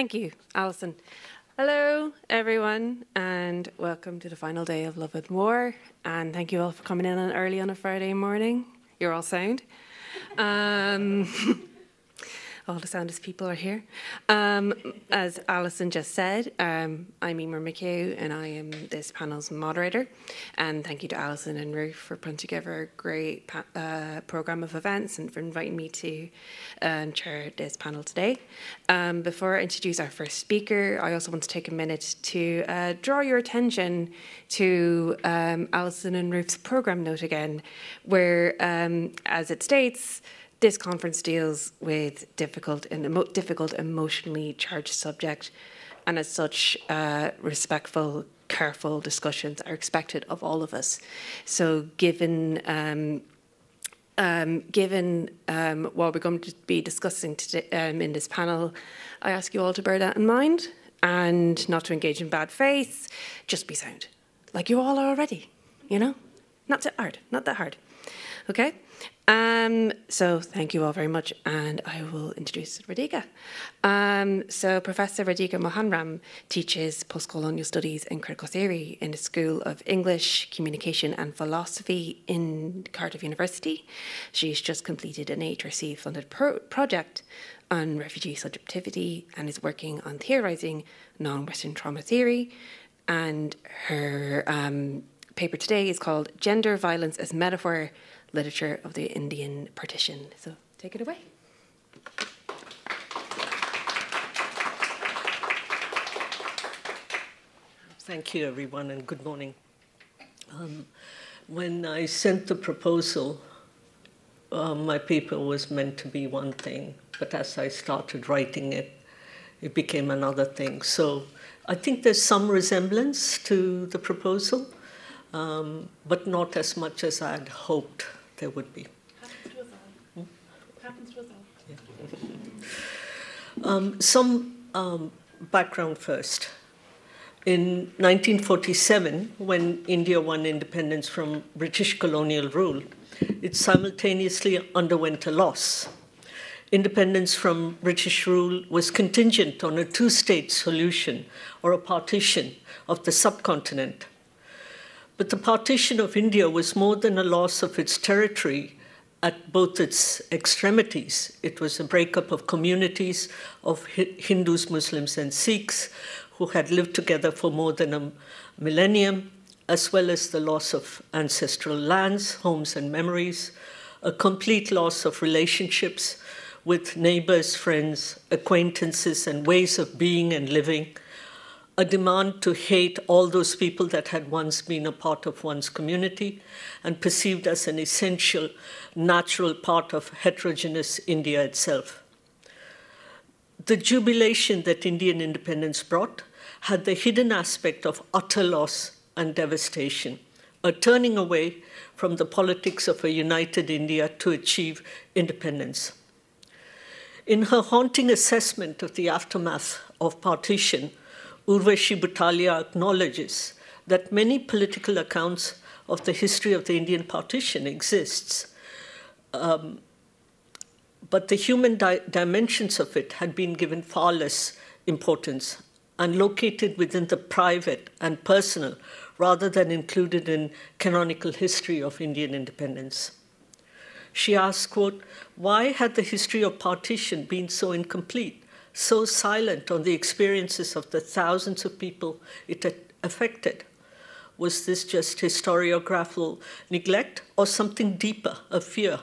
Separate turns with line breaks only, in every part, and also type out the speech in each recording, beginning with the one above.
Thank you, Alison. Hello, everyone, and welcome to the final day of Love and War. And thank you all for coming in early on a Friday morning. You're all sound. All the soundest people are here. As Alison just said, I'm Emer McHugh, and I am this panel's moderator. And thank you to Alison and Ruth for putting together a great programme of events and for inviting me to chair this panel today. Before I introduce our first speaker, I also want to take a minute to draw your attention to Alison and Ruth's programme note again, where, as it states, this conference deals with difficult, emotionally charged subject, and as such, respectful, careful discussions are expected of all of us. So, given what we're going to be discussing today in this panel, I ask you all to bear that in mind and not to engage in bad faith. Just be sound, like you all are already. You know, not that hard. Okay. So thank you all very much, and I will introduce Radhika. So Professor Radhika Mohanram teaches postcolonial studies and critical theory in the School of English, Communication and Philosophy in Cardiff University. She's just completed an HRC-funded project on refugee subjectivity and is working on theorising non-Western trauma theory. And her paper today is called Gender Violence as Metaphor, Literature of the Indian Partition. So take it away.
Thank you, everyone, and good morning. When I sent the proposal, my paper was meant to be one thing, but as I started writing it, it became another thing. So I think there's some resemblance to the proposal, but not as much as I'd hoped there would be.
Happens to us all.
Some background first. In 1947, when India won independence from British colonial rule, it simultaneously underwent a loss. Independence from British rule was contingent on a two-state solution or a partition of the subcontinent. But the partition of India was more than a loss of its territory at both its extremities. It was a breakup of communities of Hindus, Muslims, and Sikhs who had lived together for more than a millennium, as well as the loss of ancestral lands, homes, and memories, a complete loss of relationships with neighbors, friends, acquaintances, and ways of being and living, a demand to hate all those people that had once been a part of one's community and perceived as an essential, natural part of heterogeneous India itself. The jubilation that Indian independence brought had the hidden aspect of utter loss and devastation, a turning away from the politics of a united India to achieve independence. In her haunting assessment of the aftermath of partition, Duwiąy acknowledges that many political accounts of the history of the Indian partition exists, but the human dimensions of it had been given far less importance and located within the private and personal rather than included in canonical history of Indian independence. She asks, quote, why had the history of partition been so incomplete, so silent on the experiences of the thousands of people it had affected? Was this just historiographical neglect or something deeper, a fear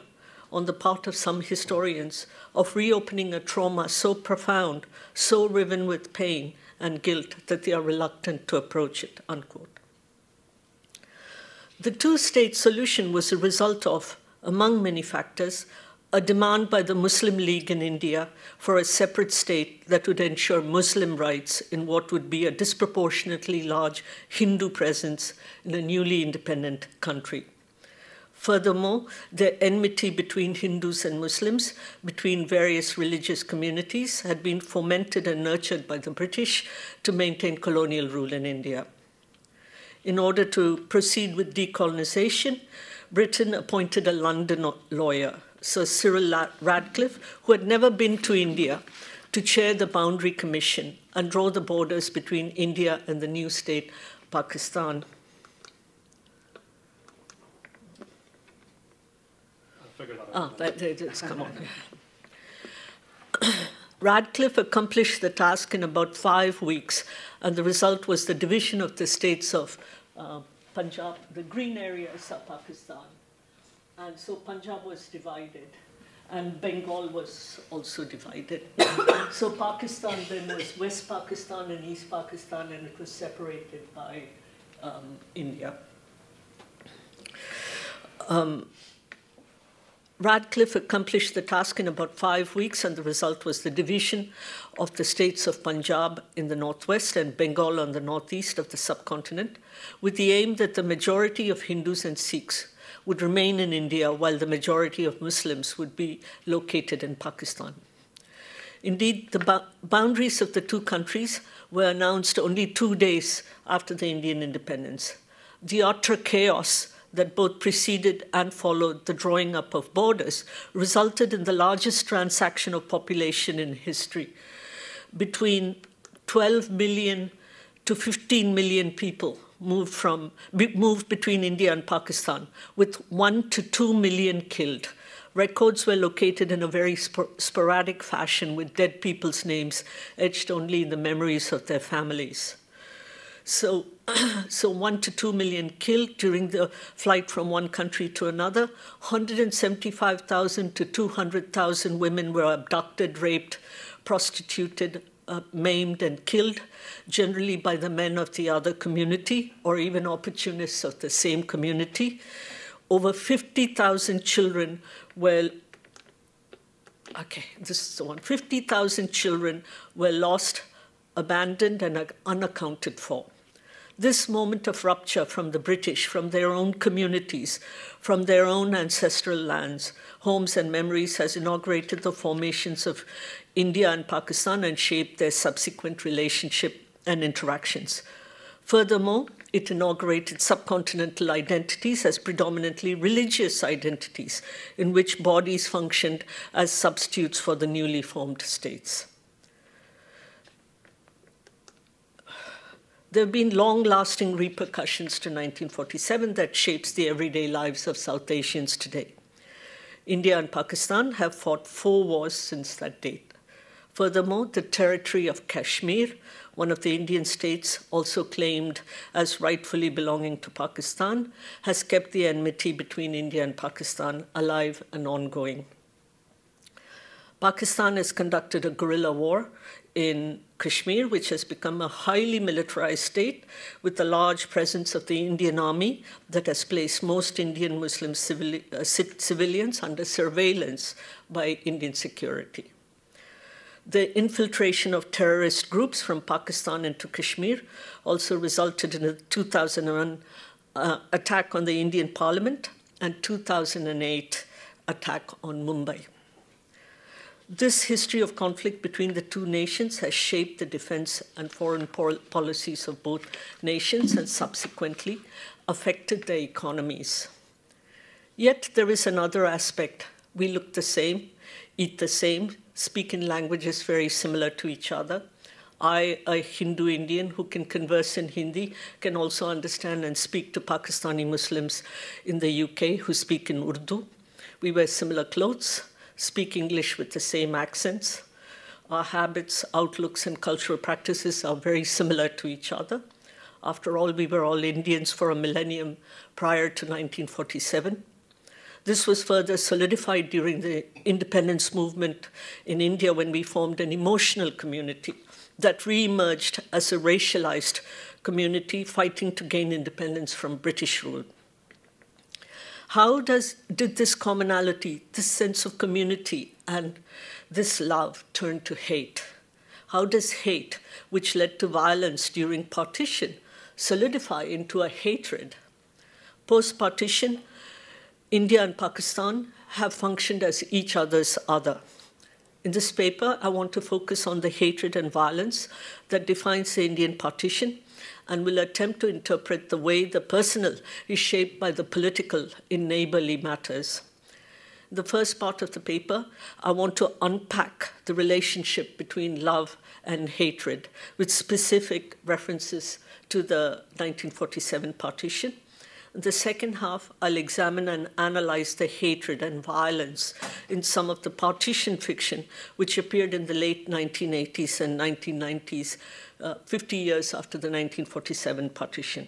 on the part of some historians of reopening a trauma so profound, so riven with pain and guilt that they are reluctant to approach it, unquote. The two-state solution was a result of, among many factors, a demand by the Muslim League in India for a separate state that would ensure Muslim rights in what would be a disproportionately large Hindu presence in a newly independent country. Furthermore, the enmity between Hindus and Muslims, between various religious communities, had been fomented and nurtured by the British to maintain colonial rule in India. In order to proceed with decolonization, Britain appointed a London lawyer, Sir Cyril Radcliffe, who had never been to India, to chair the Boundary Commission and draw the borders between India and the new state, Pakistan. It's come on. Radcliffe accomplished the task in about 5 weeks, and the result was the division of the states of Punjab, the green areas of Pakistan. And so Punjab was divided, and Bengal was also divided. So Pakistan then was West Pakistan and East Pakistan, and it was separated by India. Radcliffe accomplished the task in about 5 weeks, and the result was the division of the states of Punjab in the northwest and Bengal on the northeast of the subcontinent, with the aim that the majority of Hindus and Sikhs would remain in India while the majority of Muslims would be located in Pakistan. Indeed, the boundaries of the two countries were announced only 2 days after the Indian independence. The utter chaos that both preceded and followed the drawing up of borders resulted in the largest transaction of population in history. Between 12 million to 15 million people moved between India and Pakistan, with 1 to 2 million killed. Records were located in a very sporadic fashion, with dead people's names etched only in the memories of their families. So 1 to 2 million killed during the flight from one country to another. 175,000 to 200,000 women were abducted, raped, prostituted, maimed, and killed, generally by the men of the other community or even opportunists of the same community. Over 50,000 children were 50,000 children were lost, abandoned, and unaccounted for. This moment of rupture from the British, from their own communities, from their own ancestral lands, homes, and memories has inaugurated the formations of India and Pakistan and shaped their subsequent relationship and interactions. Furthermore, it inaugurated subcontinental identities as predominantly religious identities, in which bodies functioned as substitutes for the newly formed states. There have been long-lasting repercussions to 1947 that shapes the everyday lives of South Asians today. India and Pakistan have fought 4 wars since that date. Furthermore, the territory of Kashmir, one of the Indian states also claimed as rightfully belonging to Pakistan, has kept the enmity between India and Pakistan alive and ongoing. Pakistan has conducted a guerrilla war in Kashmir, which has become a highly militarized state with a large presence of the Indian army that has placed most Indian Muslim civilians under surveillance by Indian security. The infiltration of terrorist groups from Pakistan into Kashmir also resulted in a 2001 attack on the Indian parliament and 2008 attack on Mumbai. This history of conflict between the two nations has shaped the defense and foreign policies of both nations and subsequently affected their economies. Yet there is another aspect. We look the same, eat the same, speak in languages very similar to each other. I, a Hindu Indian who can converse in Hindi, can also understand and speak to Pakistani Muslims in the UK who speak in Urdu. We wear similar clothes, speak English with the same accents. Our habits, outlooks, and cultural practices are very similar to each other. After all, we were all Indians for a millennium prior to 1947. This was further solidified during the independence movement in India when we formed an emotional community that re-emerged as a racialized community fighting to gain independence from British rule. How did this commonality, this sense of community, and this love turn to hate? How does hate, which led to violence during partition, solidify into a hatred? Post-partition, India and Pakistan have functioned as each other's other. In this paper, I want to focus on the hatred and violence that defines the Indian partition and will attempt to interpret the way the personal is shaped by the political in neighborly matters. The first part of the paper, I want to unpack the relationship between love and hatred with specific references to the 1947 partition. In the second half, I'll examine and analyze the hatred and violence in some of the partition fiction which appeared in the late 1980s and 1990s, 50 years after the 1947 partition.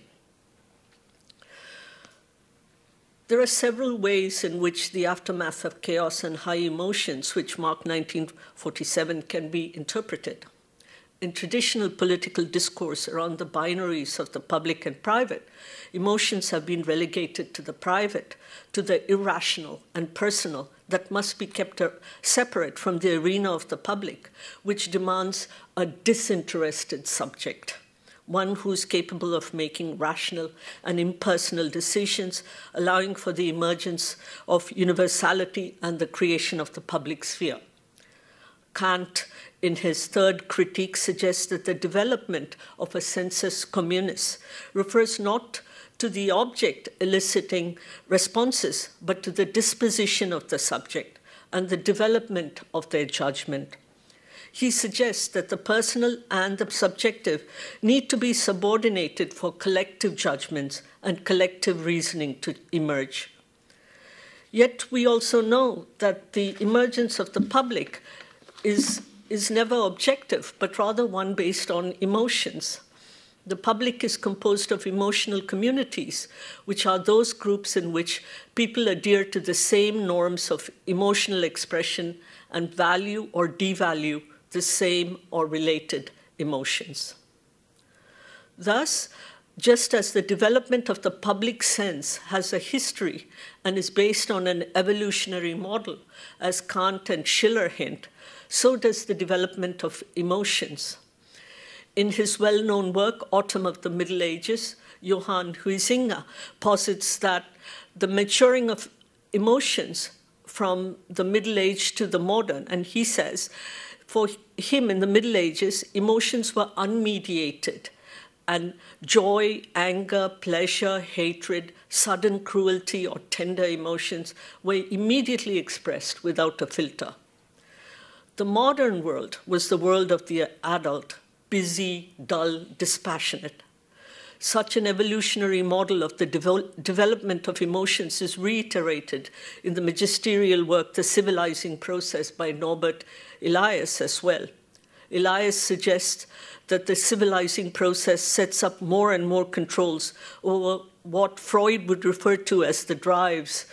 There are several ways in which the aftermath of chaos and high emotions, which mark 1947, can be interpreted. In traditional political discourse around the binaries of the public and private, emotions have been relegated to the private, to the irrational and personal that must be kept separate from the arena of the public, which demands a disinterested subject, one who is capable of making rational and impersonal decisions, allowing for the emergence of universality and the creation of the public sphere. Kant, in his third critique, suggests that the development of a sensus communis refers not to the object eliciting responses, but to the disposition of the subject and the development of their judgment. He suggests that the personal and the subjective need to be subordinated for collective judgments and collective reasoning to emerge. Yet we also know that the emergence of the public is never objective, but rather one based on emotions. The public is composed of emotional communities, which are those groups in which people adhere to the same norms of emotional expression and value or devalue the same or related emotions. Thus, just as the development of the public sense has a history and is based on an evolutionary model, as Kant and Schiller hint, so does the development of emotions. In his well-known work, Autumn of the Middle Ages, Johann Huizinga posits that the maturing of emotions from the Middle Age to the modern, and he says, for him in the Middle Ages, emotions were unmediated, and joy, anger, pleasure, hatred, sudden cruelty, or tender emotions were immediately expressed without a filter. The modern world was the world of the adult, busy, dull, dispassionate. Such an evolutionary model of the development of emotions is reiterated in the magisterial work, The Civilizing Process by Norbert Elias as well. Elias suggests that the civilizing process sets up more and more controls over what Freud would refer to as the drives,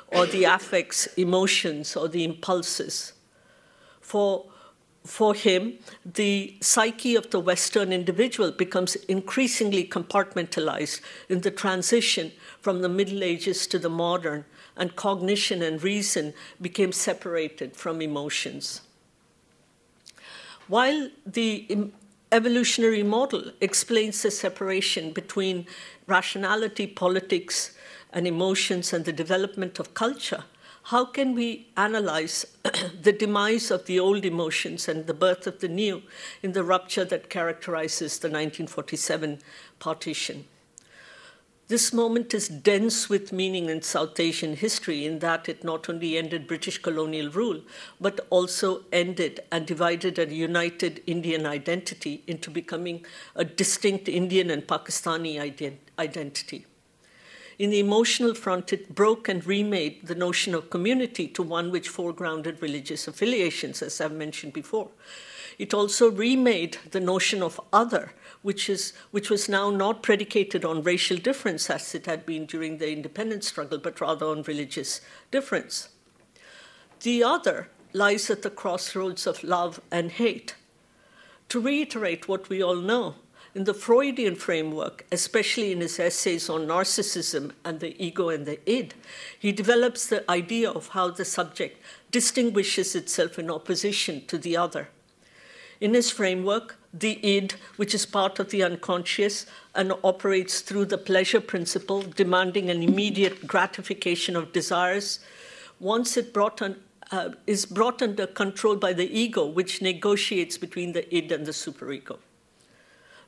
or the affects, emotions, or the impulses. For him, the psyche of the Western individual becomes increasingly compartmentalized in the transition from the Middle Ages to the modern, and cognition and reason became separated from emotions. While the evolutionary model explains the separation between rationality, politics, and emotions and the development of culture, how can we analyze the demise of the old emotions and the birth of the new in the rupture that characterizes the 1947 partition? This moment is dense with meaning in South Asian history in that it not only ended British colonial rule, but also ended and divided a united Indian identity into becoming a distinct Indian and Pakistani identity. In the emotional front, it broke and remade the notion of community to one which foregrounded religious affiliations, as I've mentioned before. It also remade the notion of other, which was now not predicated on racial difference as it had been during the independence struggle, but rather on religious difference. The other lies at the crossroads of love and hate. To reiterate what we all know, in the Freudian framework, especially in his essays on narcissism and the ego and the id, he develops the idea of how the subject distinguishes itself in opposition to the other. In his framework, the id, which is part of the unconscious and operates through the pleasure principle, demanding an immediate gratification of desires, once it is brought under control by the ego, which negotiates between the id and the superego.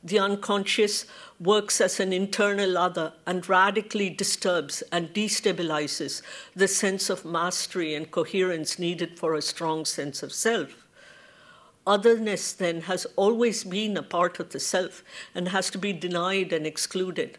The unconscious works as an internal other and radically disturbs and destabilizes the sense of mastery and coherence needed for a strong sense of self. Otherness, then, has always been a part of the self and has to be denied and excluded.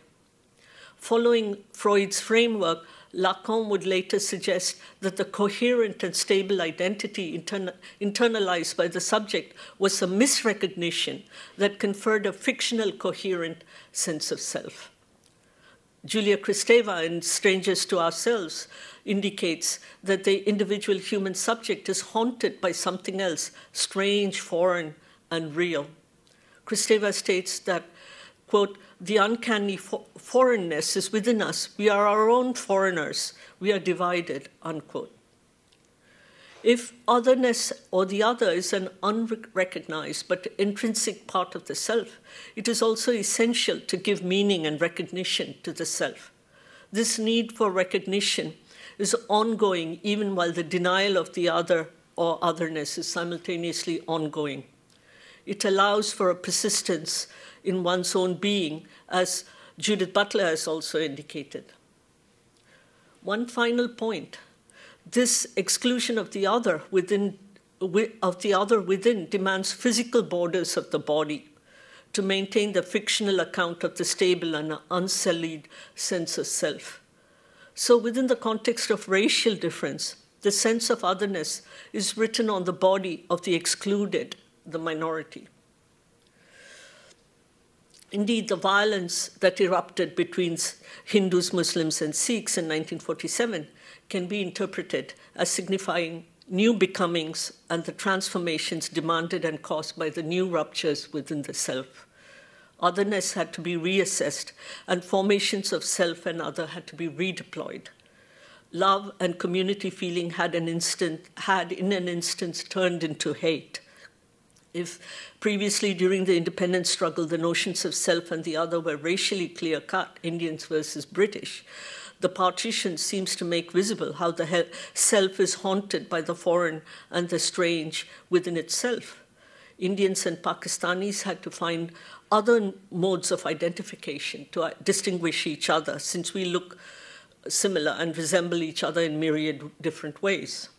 Following Freud's framework, Lacan would later suggest that the coherent and stable identity internalized by the subject was a misrecognition that conferred a fictional coherent sense of self. Julia Kristeva in Strangers to Ourselves indicates that the individual human subject is haunted by something else, strange, foreign, and real. Kristeva states that, quote, the uncanny foreignness is within us. We are our own foreigners. We are divided, unquote. If otherness or the other is an unrecognized but intrinsic part of the self, it is also essential to give meaning and recognition to the self. This need for recognition is ongoing even while the denial of the other or otherness is simultaneously ongoing. It allows for a persistence in one's own being, as Judith Butler has also indicated. One final point. This exclusion of the other within demands physical borders of the body to maintain the fictional account of the stable and unsullied sense of self. So within the context of racial difference, the sense of otherness is written on the body of the excluded, the minority. Indeed, the violence that erupted between Hindus, Muslims, and Sikhs in 1947 can be interpreted as signifying new becomings and the transformations demanded and caused by the new ruptures within the self. Otherness had to be reassessed, and formations of self and other had to be redeployed. Love and community feeling had in an instance turned into hate. If previously during the independence struggle the notions of self and the other were racially clear-cut, Indians versus British, the partition seems to make visible how the self is haunted by the foreign and the strange within itself. Indians and Pakistanis had to find other modes of identification to distinguish each other, since we look similar and resemble each other in myriad different ways.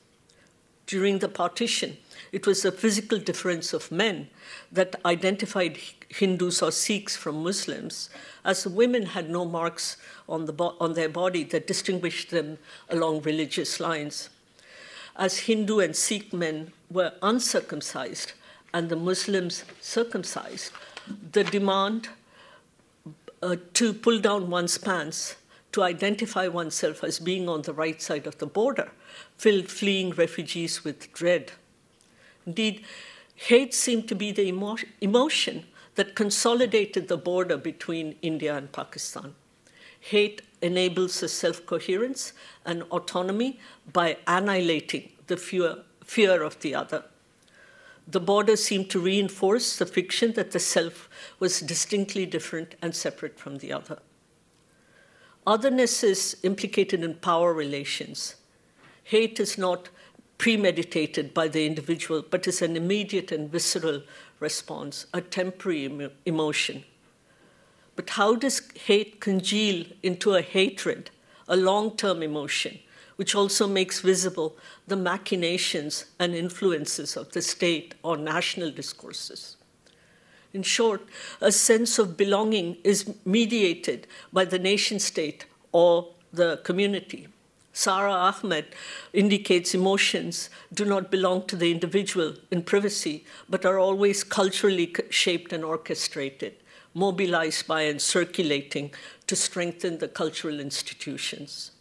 During the partition, it was the physical difference of men that identified Hindus or Sikhs from Muslims, as women had no marks on their body that distinguished them along religious lines. As Hindu and Sikh men were uncircumcised and the Muslims circumcised, the demand to pull down one's pants to identify oneself as being on the right side of the border filled fleeing refugees with dread. Indeed, hate seemed to be the emotion that consolidated the border between India and Pakistan. Hate enables a self-coherence and autonomy by annihilating the fear of the other. The border seemed to reinforce the fiction that the self was distinctly different and separate from the other. Otherness is implicated in power relations. Hate is not premeditated by the individual, but is an immediate and visceral response, a temporary emotion. But how does hate congeal into a hatred, a long-term emotion, which also makes visible the machinations and influences of the state or national discourses? In short, a sense of belonging is mediated by the nation-state or the community. Sara Ahmed indicates emotions do not belong to the individual in privacy, but are always culturally shaped and orchestrated, mobilized by and circulating to strengthen the cultural institutions.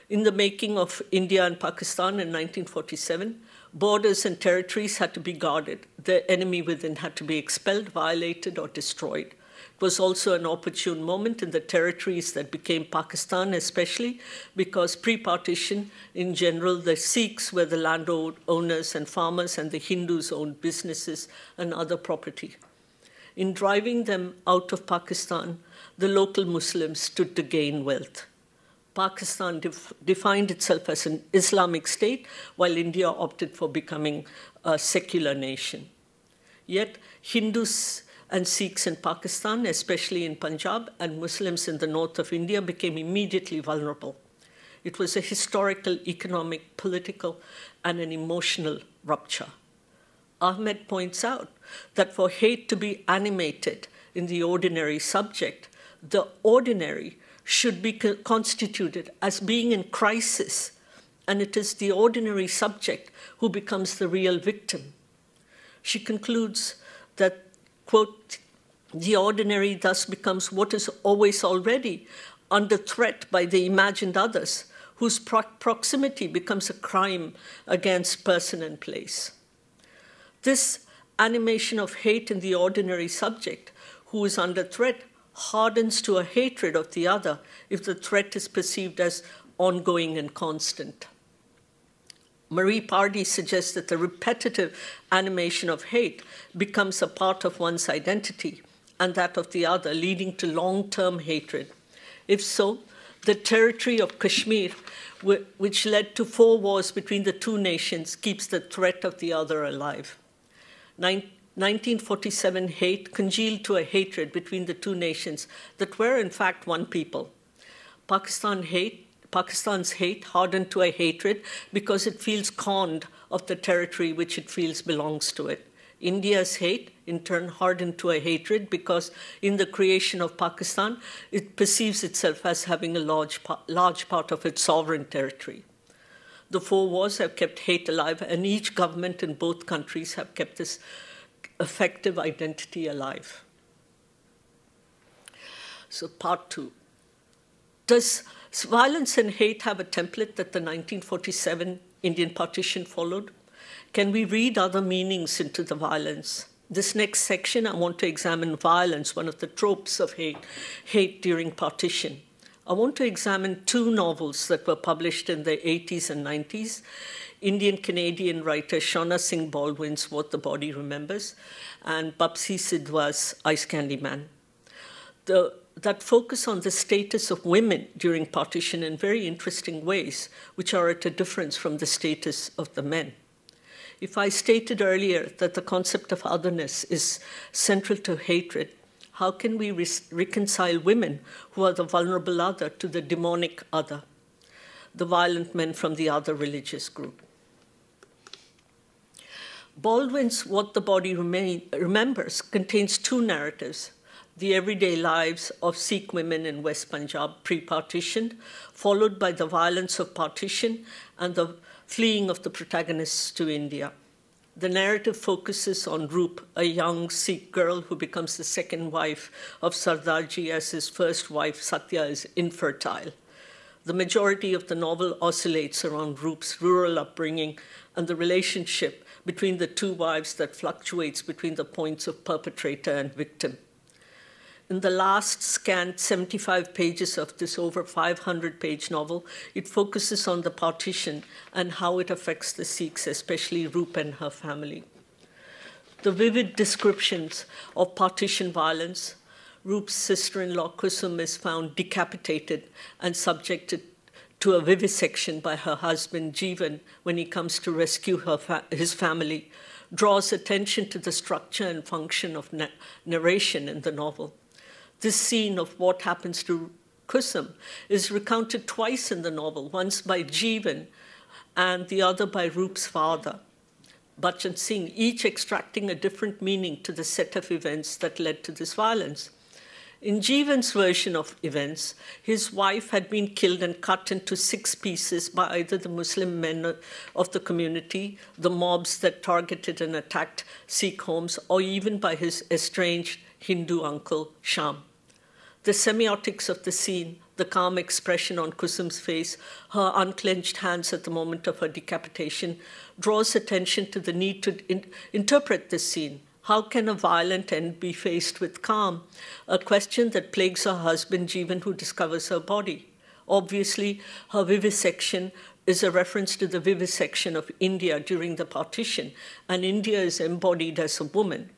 In the making of India and Pakistan in 1947, borders and territories had to be guarded. The enemy within had to be expelled, violated, or destroyed. It was also an opportune moment in the territories that became Pakistan, especially because pre-partition, in general, the Sikhs were the landowners and farmers, and the Hindus owned businesses and other property. In driving them out of Pakistan, the local Muslims stood to gain wealth. Pakistan defined itself as an Islamic state, while India opted for becoming a secular nation. Yet Hindus and Sikhs in Pakistan, especially in Punjab, and Muslims in the north of India became immediately vulnerable. It was a historical, economic, political, and an emotional rupture. Ahmed points out that for hate to be animated in the ordinary subject, the ordinary should be constituted as being in crisis, and it is the ordinary subject who becomes the real victim. She concludes that, quote, the ordinary thus becomes what is always already under threat by the imagined others, whose proximity becomes a crime against person and place. This animation of hate in the ordinary subject, who is under threat, hardens to a hatred of the other if the threat is perceived as ongoing and constant. Marie Pardee suggests that the repetitive animation of hate becomes a part of one's identity and that of the other, leading to long-term hatred. If so, the territory of Kashmir, which led to 4 wars between the 2 nations, keeps the threat of the other alive. 1947 hate congealed to a hatred between the 2 nations that were in fact one people. Pakistan's hate hardened to a hatred because it feels conned of the territory which it feels belongs to it. India's hate, in turn, hardened to a hatred because in the creation of Pakistan, it perceives itself as having a large part of its sovereign territory. The 4 wars have kept hate alive, and each government in both countries have kept this effective identity alive. So part 2. Does violence and hate have a template that the 1947 Indian partition followed? Can we read other meanings into the violence? This next section, I want to examine violence, one of the tropes of hate during partition. I want to examine 2 novels that were published in the 80s and 90s. Indian-Canadian writer Shauna Singh Baldwin's What the Body Remembers, and Bapsi Sidhwa's Ice Candy Man. That focus on the status of women during partition in very interesting ways, which are at a difference from the status of the men. If I stated earlier that the concept of otherness is central to hatred, how can we reconcile women who are the vulnerable other to the demonic other, the violent men from the other religious group? Baldwin's What the Body Remembers contains 2 narratives: the everyday lives of Sikh women in West Punjab pre-partition, followed by the violence of partition and the fleeing of the protagonists to India. The narrative focuses on Ruth, a young Sikh girl who becomes the second wife of Sardarji, as his first wife, Satya, is infertile. The majority of the novel oscillates around Ruth's rural upbringing and the relationship between the 2 wives that fluctuates between the points of perpetrator and victim. In the last scant 75 pages of this over 500-page novel, it focuses on the partition and how it affects the Sikhs, especially Ruth and her family. The vivid descriptions of partition violence: Ruth's sister-in-law Kusum is found decapitated and subjected to a vivisection by her husband Jeevan when he comes to rescue his family, draws attention to the structure and function of narration in the novel. This scene of what happens to Kusum is recounted twice in the novel, once by Jeevan and the other by Ruth's father, Bachchan Singh, each extracting a different meaning to the set of events that led to this violence. In Jeevan's version of events, his wife had been killed and cut into 6 pieces by either the Muslim men of the community, the mobs that targeted and attacked Sikh homes, or even by his estranged Hindu uncle, Sham. The semiotics of the scene, the calm expression on Kusum's face, her unclenched hands at the moment of her decapitation, draws attention to the need to interpret this scene. How can a violent end be faced with calm? A question that plagues her husband, Jeevan, who discovers her body. Obviously, her vivisection is a reference to the vivisection of India during the partition, and India is embodied as a woman.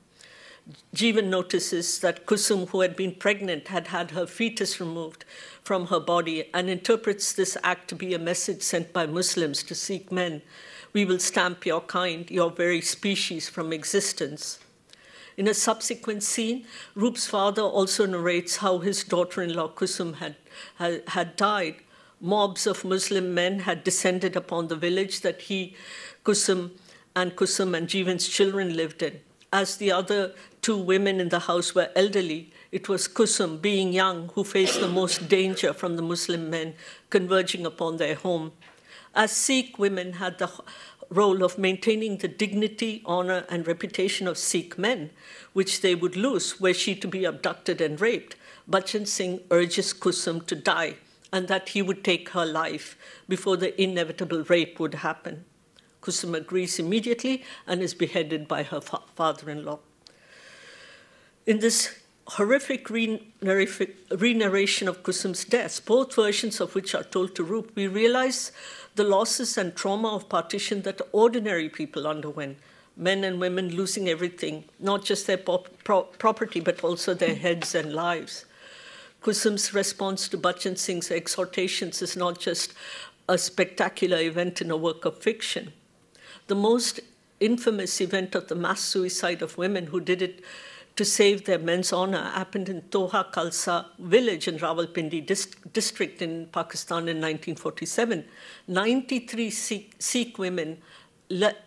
Jeevan notices that Kusum, who had been pregnant, had had her fetus removed from her body and interprets this act to be a message sent by Muslims to Sikh men. We will stamp your kind, your very species, from existence. In a subsequent scene, Ruth's father also narrates how his daughter-in-law Kusum had died. Mobs of Muslim men had descended upon the village that Kusum and Jeevan's children lived in. As the other two women in the house were elderly, it was Kusum, being young, who faced the most danger from the Muslim men converging upon their home. As Sikh women had the role of maintaining the dignity, honor, and reputation of Sikh men, which they would lose were she to be abducted and raped, Bachchan Singh urges Kusum to die and that he would take her life before the inevitable rape would happen. Kusum agrees immediately and is beheaded by her father-in-law. In this horrific re-narration of Kusum's death, both versions of which are told to Ruth, we realize the losses and trauma of partition that ordinary people underwent, men and women losing everything, not just their property, but also their heads and lives. Kusum's response to Bachchan Singh's exhortations is not just a spectacular event in a work of fiction. The most infamous event of the mass suicide of women who did it to save their men's honor happened in Duÿa Khalsa village in Rawalpindi district in Pakistan in 1947. 93 Sikh women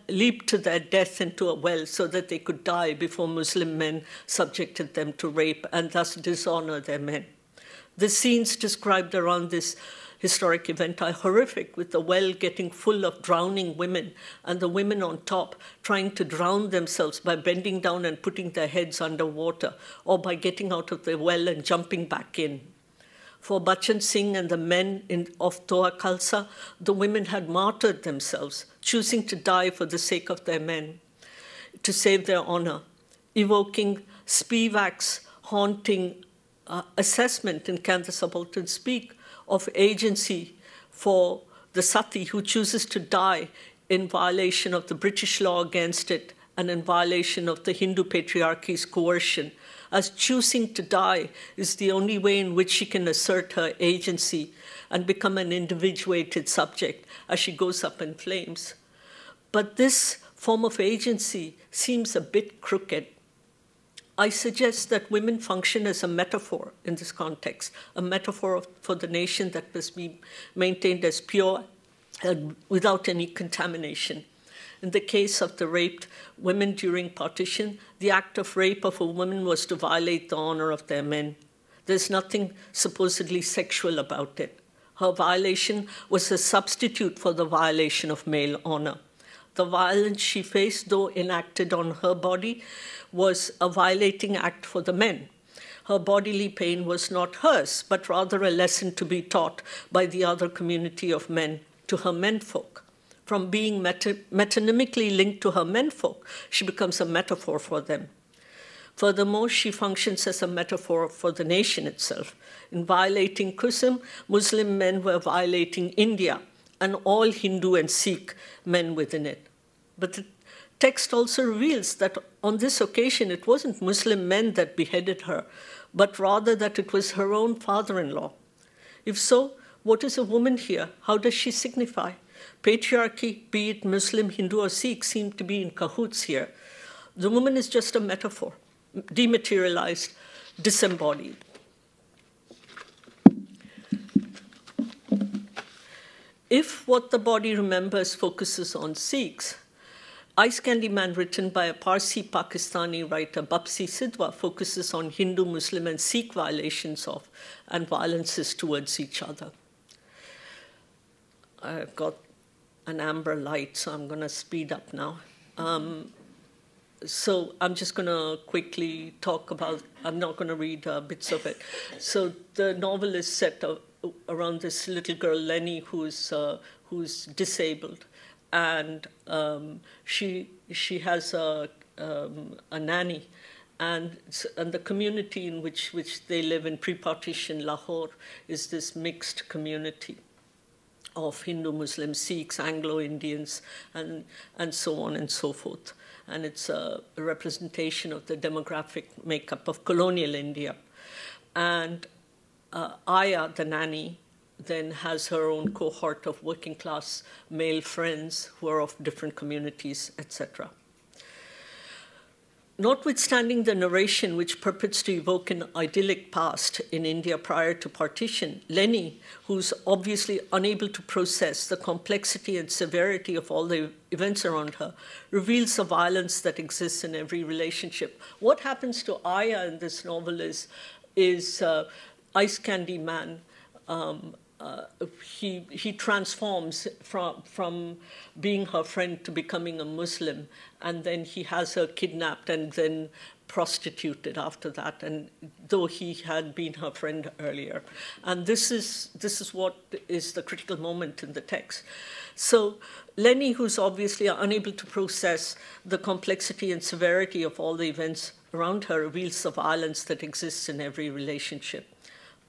leaped to their death into a well so that they could die before Muslim men subjected them to rape and thus dishonor their men. The scenes described around this historic event are horrific, with the well getting full of drowning women and the women on top trying to drown themselves by bending down and putting their heads underwater, or by getting out of the well and jumping back in. For Bachchan Singh and the men of Duÿa Khalsa, the women had martyred themselves, choosing to die for the sake of their men, to save their honor, evoking Spivak's haunting assessment in Can the Subaltern Speak of agency for the sati who chooses to die in violation of the British law against it and in violation of the Hindu patriarchy's coercion, as choosing to die is the only way in which she can assert her agency and become an individuated subject as she goes up in flames. But this form of agency seems a bit crooked. I suggest that women function as a metaphor in this context, a metaphor for the nation that must be maintained as pure and without any contamination. In the case of the raped women during partition, the act of rape of a woman was to violate the honor of their men. There's nothing supposedly sexual about it. Her violation was a substitute for the violation of male honor. The violence she faced, though enacted on her body, was a violating act for the men. Her bodily pain was not hers, but rather a lesson to be taught by the other community of men to her menfolk. From being metonymically linked to her menfolk, she becomes a metaphor for them. Furthermore, she functions as a metaphor for the nation itself. In violating Kusum, Muslim men were violating India and all Hindu and Sikh men within it. But the text also reveals that on this occasion, it wasn't Muslim men that beheaded her, but rather that it was her own father-in-law. If so, what is a woman here? How does she signify? Patriarchy, be it Muslim, Hindu, or Sikh, seem to be in cahoots here. The woman is just a metaphor, dematerialized, disembodied. If what the body remembers focuses on Sikhs, Ice Candy Man, written by a Parsi Pakistani writer, Bapsi Sidhwa, focuses on Hindu, Muslim, and Sikh violations of and violences towards each other. I've got an amber light, so I'm going to speed up now. So I'm just going to quickly talk about, I'm not going to read bits of it. So the novel is set around this little girl, Lenny, who's disabled. And she has a nanny, and the community in which they live in pre-partition Lahore is this mixed community of Hindu, Muslim, Sikhs, Anglo-Indians, and so on and so forth. And it's a representation of the demographic makeup of colonial India. And Aya, the nanny, then has her own cohort of working-class male friends who are of different communities, etc. Notwithstanding the narration which purports to evoke an idyllic past in India prior to partition, Lenny, who's obviously unable to process the complexity and severity of all the events around her, reveals the violence that exists in every relationship. What happens to Aya in this novel is Ice Candy Man. He transforms from being her friend to becoming a Muslim, and then he has her kidnapped and then prostituted after that, and though he had been her friend earlier. And this is what is the critical moment in the text. So Lenny, who's obviously unable to process the complexity and severity of all the events around her, reveals the violence that exists in every relationship.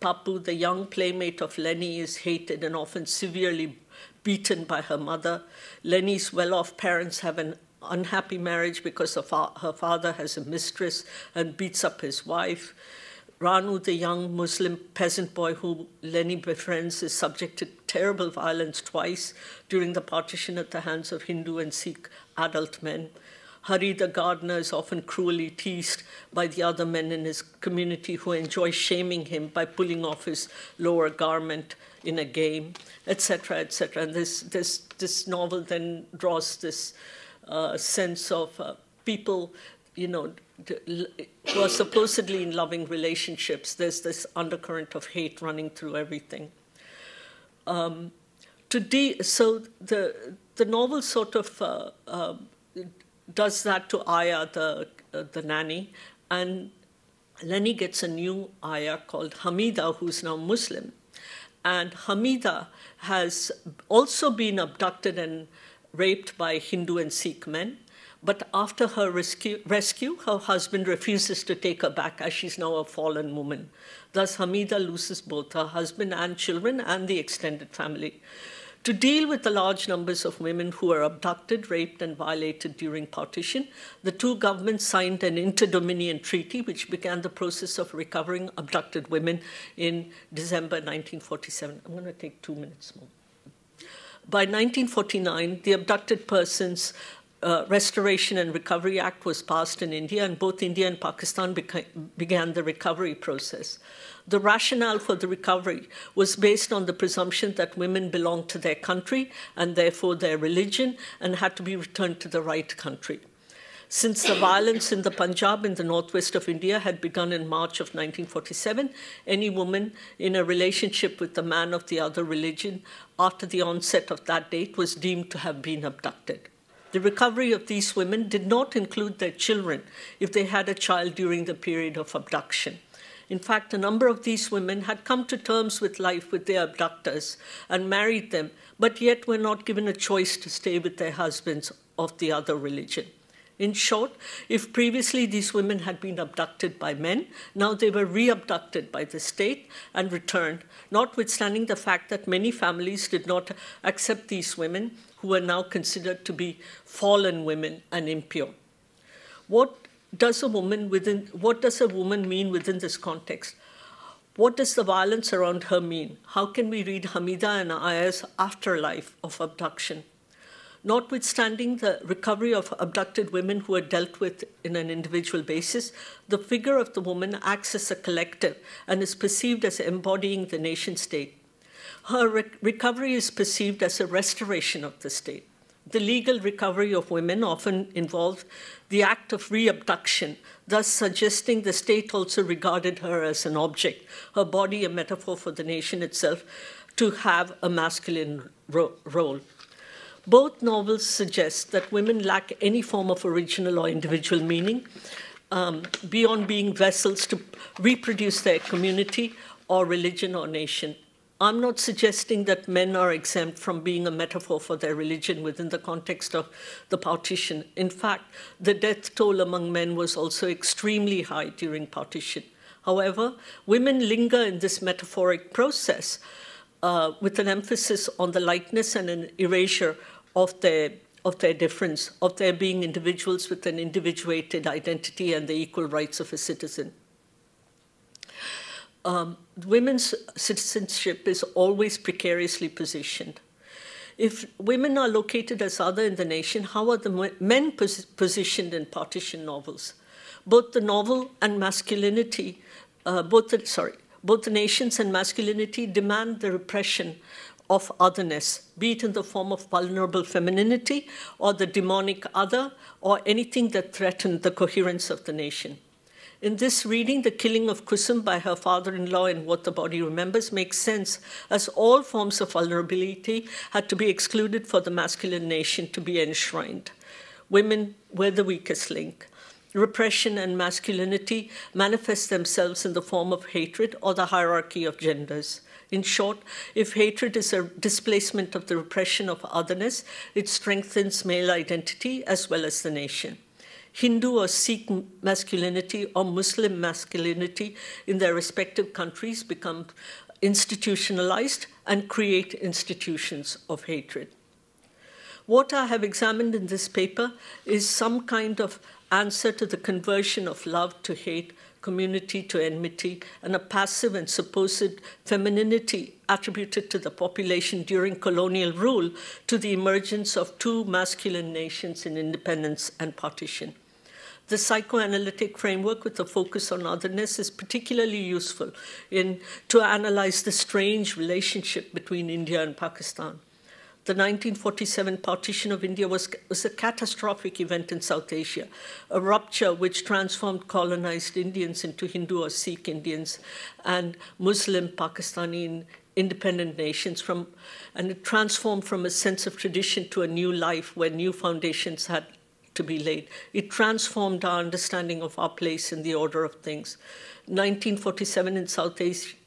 Papu, the young playmate of Lenny, is hated and often severely beaten by her mother. Lenny's well-off parents have an unhappy marriage because her father has a mistress and beats up his wife. Ranu, the young Muslim peasant boy who Lenny befriends, is subject to terrible violence twice during the partition at the hands of Hindu and Sikh adult men. Hari, the gardener, is often cruelly teased by the other men in his community who enjoy shaming him by pulling off his lower garment in a game, etc., etc. And this novel then draws this sense of people, who are supposedly in loving relationships. There's this undercurrent of hate running through everything. So the novel sort of does that to Aya, the nanny, and Lenny gets a new Aya called Hamida, who's now Muslim. And Hamida has also been abducted and raped by Hindu and Sikh men, but after her rescue, her husband refuses to take her back as she's now a fallen woman. Thus, Hamida loses both her husband and children and the extended family. To deal with the large numbers of women who were abducted, raped, and violated during partition, the two governments signed an inter-Dominion treaty which began the process of recovering abducted women in December 1947. I'm going to take 2 minutes more. By 1949, the Abducted Persons Restoration and Recovery Act was passed in India, and both India and Pakistan began the recovery process. The rationale for the recovery was based on the presumption that women belonged to their country and therefore their religion and had to be returned to the right country. Since the violence in the Punjab in the northwest of India had begun in March of 1947, any woman in a relationship with the man of the other religion after the onset of that date was deemed to have been abducted. The recovery of these women did not include their children if they had a child during the period of abduction. In fact, a number of these women had come to terms with life with their abductors and married them, but yet were not given a choice to stay with their husbands of the other religion. In short, if previously these women had been abducted by men, now they were re-abducted by the state and returned, notwithstanding the fact that many families did not accept these women, who were now considered to be fallen women and impure. What does a woman mean within this context? What does the violence around her mean? How can we read Hamida and Aya's afterlife of abduction? Notwithstanding the recovery of abducted women who are dealt with in an individual basis, the figure of the woman acts as a collective and is perceived as embodying the nation-state. Her recovery is perceived as a restoration of the state. The legal recovery of women often involved the act of re-abduction, thus suggesting the state also regarded her as an object, her body a metaphor for the nation itself, to have a masculine role. Both novels suggest that women lack any form of original or individual meaning beyond being vessels to reproduce their community or religion or nation. I'm not suggesting that men are exempt from being a metaphor for their religion within the context of the partition. In fact, the death toll among men was also extremely high during partition. However, women linger in this metaphoric process with an emphasis on the likeness and an erasure of their difference, of their being individuals with an individuated identity and the equal rights of a citizen. Women's citizenship is always precariously positioned. If women are located as other in the nation, how are the men positioned in partition novels? Both the novel and masculinity, both the nations and masculinity demand the repression of otherness, be it in the form of vulnerable femininity or the demonic other or anything that threatened the coherence of the nation. In this reading, the killing of Kusum by her father-in-law in What the Body Remembers makes sense, as all forms of vulnerability had to be excluded for the masculine nation to be enshrined. Women were the weakest link. Repression and masculinity manifest themselves in the form of hatred or the hierarchy of genders. In short, if hatred is a displacement of the repression of otherness, it strengthens male identity as well as the nation. Hindu or Sikh masculinity or Muslim masculinity in their respective countries become institutionalized and create institutions of hatred. What I have examined in this paper is some kind of answer to the conversion of love to hate, community to enmity, and a passive and supposed femininity attributed to the population during colonial rule to the emergence of two masculine nations in independence and partition. The psychoanalytic framework with a focus on otherness is particularly useful to analyze the strange relationship between India and Pakistan. The 1947 partition of India was a catastrophic event in South Asia, a rupture which transformed colonized Indians into Hindu or Sikh Indians and Muslim Pakistani independent nations, and it transformed from a sense of tradition to a new life where new foundations had to be laid. It transformed our understanding of our place in the order of things. 1947 in South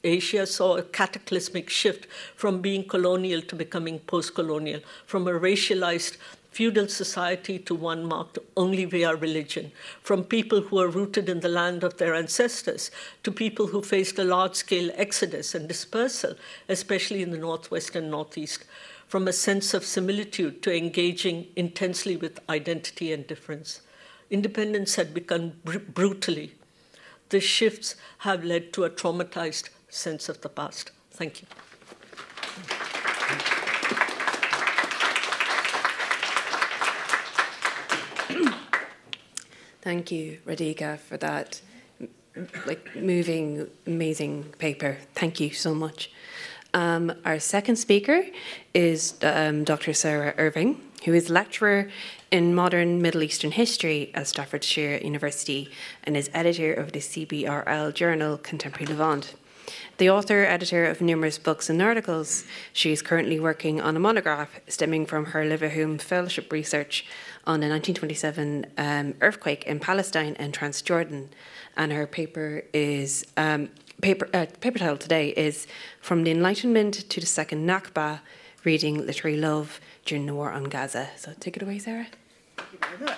Asia saw a cataclysmic shift from being colonial to becoming post-colonial, from a racialized feudal society to one marked only via religion, from people who are rooted in the land of their ancestors to people who faced a large-scale exodus and dispersal, especially in the Northwest and Northeast, from a sense of similitude to engaging intensely with identity and difference. Independence had begun brutally. The shifts have led to a traumatized sense of the past. Thank you.
Thank you, Radhika, for that moving, amazing paper. Thank you so much. Our second speaker is Dr. Sarah Irving, who is lecturer in modern Middle Eastern history at Staffordshire University and is editor of the CBRL journal Contemporary Levant. The author-editor of numerous books and articles, she is currently working on a monograph stemming from her Liverpool Fellowship research on the 1927 earthquake in Palestine and Transjordan, and her paper is paper title today is From the Enlightenment to the Second Nakba: Reading Literary Love During the War on Gaza. So take it away, Sarah.
Thank you very much.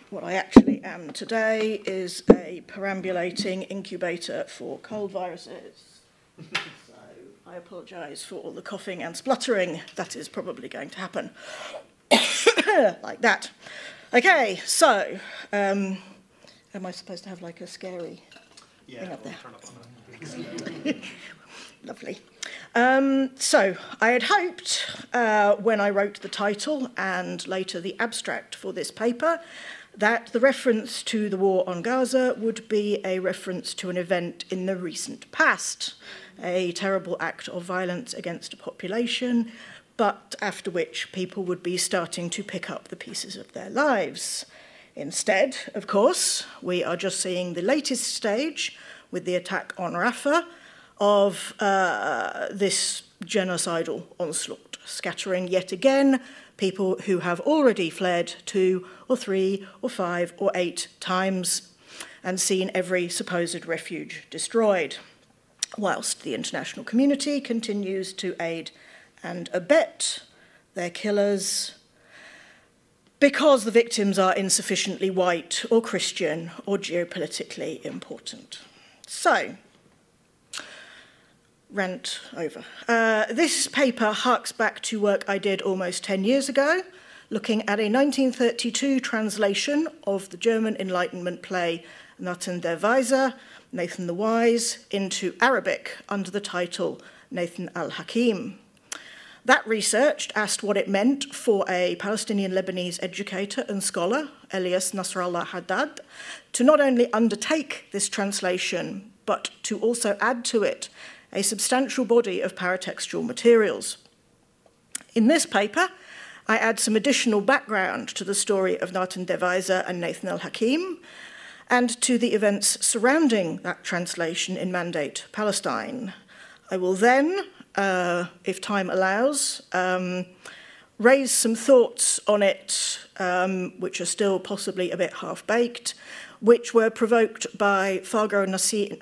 What I actually am today is a perambulating incubator for cold viruses. So I apologise for all the coughing and spluttering that is probably going to happen. Like that. Okay, so am I supposed to have like a scary thing up there? Lovely. So I had hoped when I wrote the title and later the abstract for this paper that the reference to the war on Gaza would be a reference to an event in the recent past, a terrible act of violence against a population, but after which people would be starting to pick up the pieces of their lives. Instead, of course, we are just seeing the latest stage with the attack on Rafah of this genocidal onslaught, scattering yet again people who have already fled 2 or 3 or 5 or 8 times and seen every supposed refuge destroyed, whilst the international community continues to aid and abet their killers because the victims are insufficiently white or Christian or geopolitically important. So, rant over. This paper harks back to work I did almost 10 years ago, looking at a 1932 translation of the German Enlightenment play Duwiąły, Nathan the Wise, into Arabic under the title Nathan al-Hakim. That research asked what it meant for a Palestinian-Lebanese educator and scholar, Elias Nasrallah Haddad, to not only undertake this translation, but to also add to it a substantial body of paratextual materials. In this paper, I add some additional background to the story of Duÿ and Nathan el-Hakim, and to the events surrounding that translation in Mandate Palestine. I will then, if time allows, raise some thoughts on it, which are still possibly a bit half-baked, which were provoked by Fargo Nassim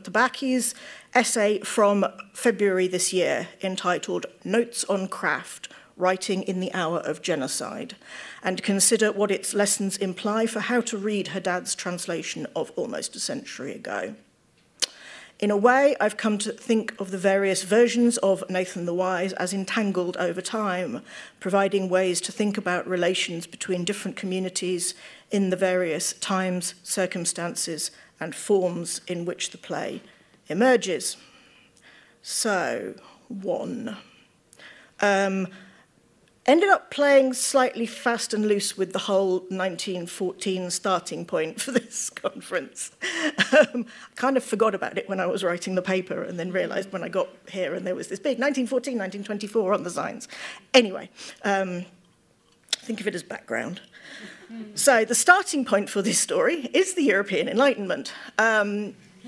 Tabaquy's essay from February this year entitled Notes on Craft, Writing in the Hour of Genocide, and consider what its lessons imply for how to read Haddad's translation of almost a century ago. In a way, I've come to think of the various versions of Nathan the Wise as entangled over time, providing ways to think about relations between different communities in the various times, circumstances, and forms in which the play emerges. So, one. Ended up playing slightly fast and loose with the whole 1914 starting point for this conference. I kind of forgot about it when I was writing the paper and then realised when I got here and there was this big 1914, 1924 on the signs. Anyway, think of it as background. So the starting point for this story is the European Enlightenment.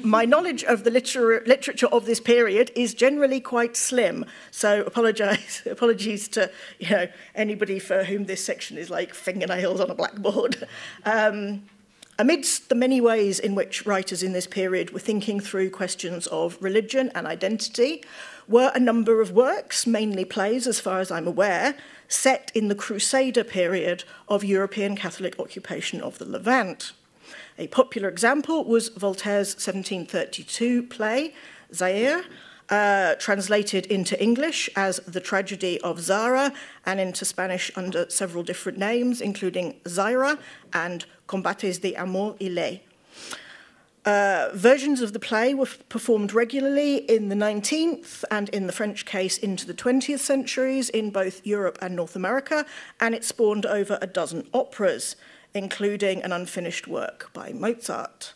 My knowledge of the literature of this period is generally quite slim, so apologies to anybody for whom this section is like fingernails on a blackboard. Amidst the many ways in which writers in this period were thinking through questions of religion and identity were a number of works, mainly plays as far as I'm aware, set in the Crusader period of European Catholic occupation of the Levant. A popular example was Voltaire's 1732 play, Zaire, translated into English as The Tragedy of Zara and into Spanish under several different names, including Zaira and Combates de Amor y Ley. Versions of the play were performed regularly in the 19th and, in the French case, into the 20th centuries in both Europe and North America, and it spawned over a dozen operas, including an unfinished work by Mozart.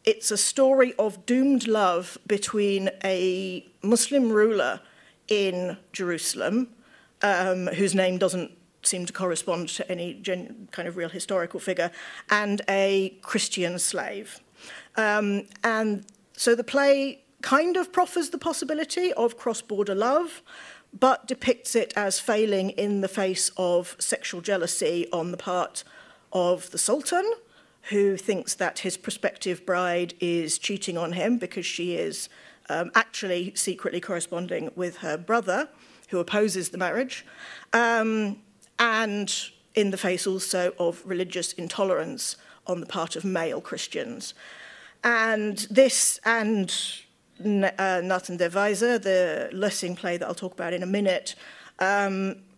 It's a story of doomed love between a Muslim ruler in Jerusalem, whose name doesn't seem to correspond to any kind of real historical figure, and a Christian slave. And so the play kind of proffers the possibility of cross-border love, but depicts it as failing in the face of sexual jealousy on the part of the Sultan, who thinks that his prospective bride is cheating on him because she is actually secretly corresponding with her brother, who opposes the marriage, and in the face also of religious intolerance on the part of male Christians. And this and Nathan Duÿ, the Lessing play that I'll talk about in a minute,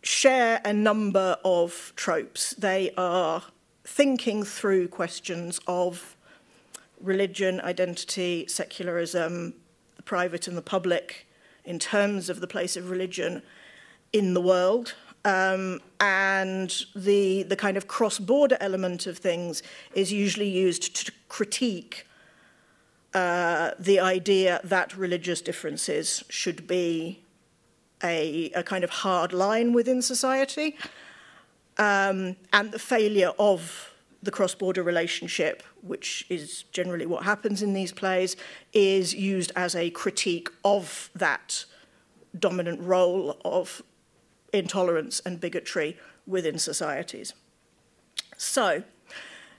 share a number of tropes. They are thinking through questions of religion, identity, secularism, the private and the public, in terms of the place of religion in the world. And the kind of cross-border element of things is usually used to critique the idea that religious differences should be a kind of hard line within society, and the failure of the cross-border relationship, which is generally what happens in these plays, is used as a critique of that dominant role of intolerance and bigotry within societies. So,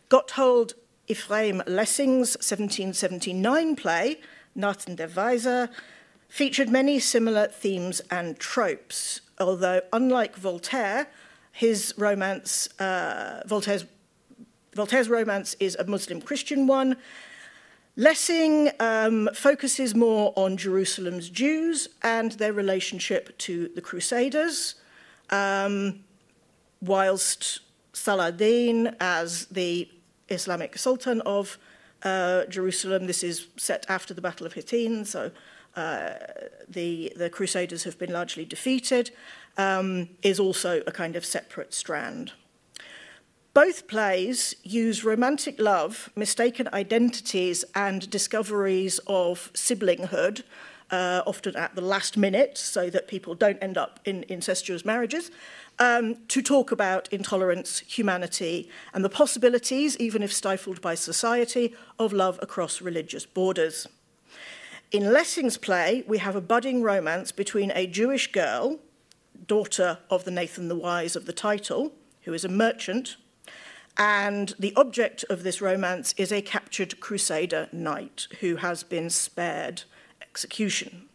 Gotthold Ephraim Lessing's 1779 play, Nathan Duÿ, featured many similar themes and tropes, although unlike Voltaire, his romance, Voltaire's romance is a Muslim-Christian one. Lessing focuses more on Jerusalem's Jews and their relationship to the Crusaders, whilst Saladin, as the Islamic Sultan of Jerusalem, this is set after the Battle of Hattin, so the Crusaders have been largely defeated, is also a kind of separate strand. Both plays use romantic love, mistaken identities, and discoveries of siblinghood, often at the last minute, so that people don't end up in incestuous marriages, to talk about intolerance, humanity, and the possibilities, even if stifled by society, of love across religious borders. In Lessing's play, we have a budding romance between a Jewish girl, daughter of the Nathan the Wise of the title, who is a merchant, and the object of this romance is a captured Crusader knight who has been spared execution.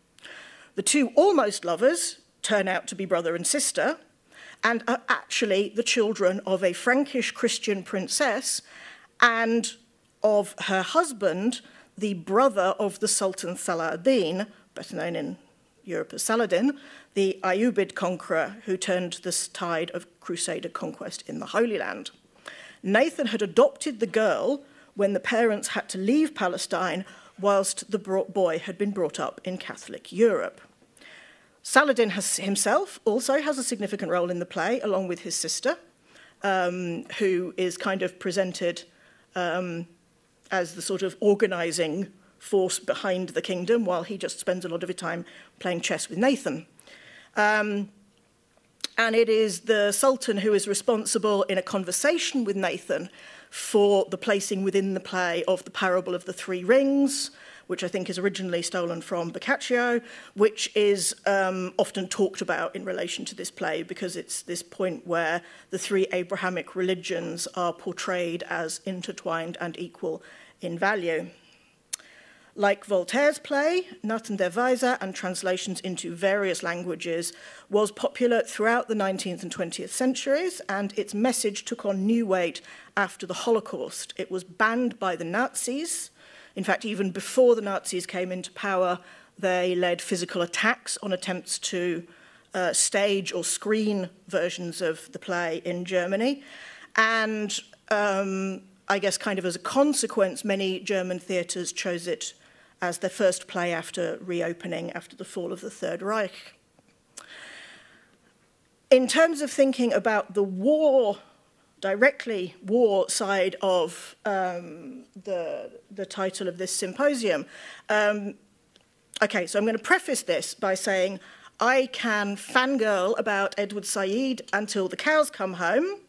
The two almost lovers turn out to be brother and sister, and are actually the children of a Frankish Christian princess and of her husband, the brother of the Sultan Saladin, better known in Europe as Saladin, the Ayyubid conqueror who turned the tide of Crusader conquest in the Holy Land. Nathan had adopted the girl when the parents had to leave Palestine, whilst the boy had been brought up in Catholic Europe. Saladin himself also has a significant role in the play, along with his sister, who is kind of presented as the sort of organising force behind the kingdom, while he just spends a lot of his time playing chess with Nathan. And it is the Sultan who is responsible in a conversation with Nathan for the placing within the play of the parable of the three rings, which I think is originally stolen from Boccaccio, which is often talked about in relation to this play because it's this point where the three Abrahamic religions are portrayed as intertwined and equal in value. Like Voltaire's play, Nat and der Weise, and translations into various languages, was popular throughout the 19th and 20th centuries, and its message took on new weight after the Holocaust. It was banned by the Nazis. In fact, even before the Nazis came into power, they led physical attacks on attempts to stage or screen versions of the play in Germany. And I guess kind of as a consequence, many German theatres chose it as their first play after reopening after the fall of the Third Reich. In terms of thinking about the war, directly war side of the title of this symposium, okay, so I'm going to preface this by saying I can fangirl about Edward Said until the cows come home,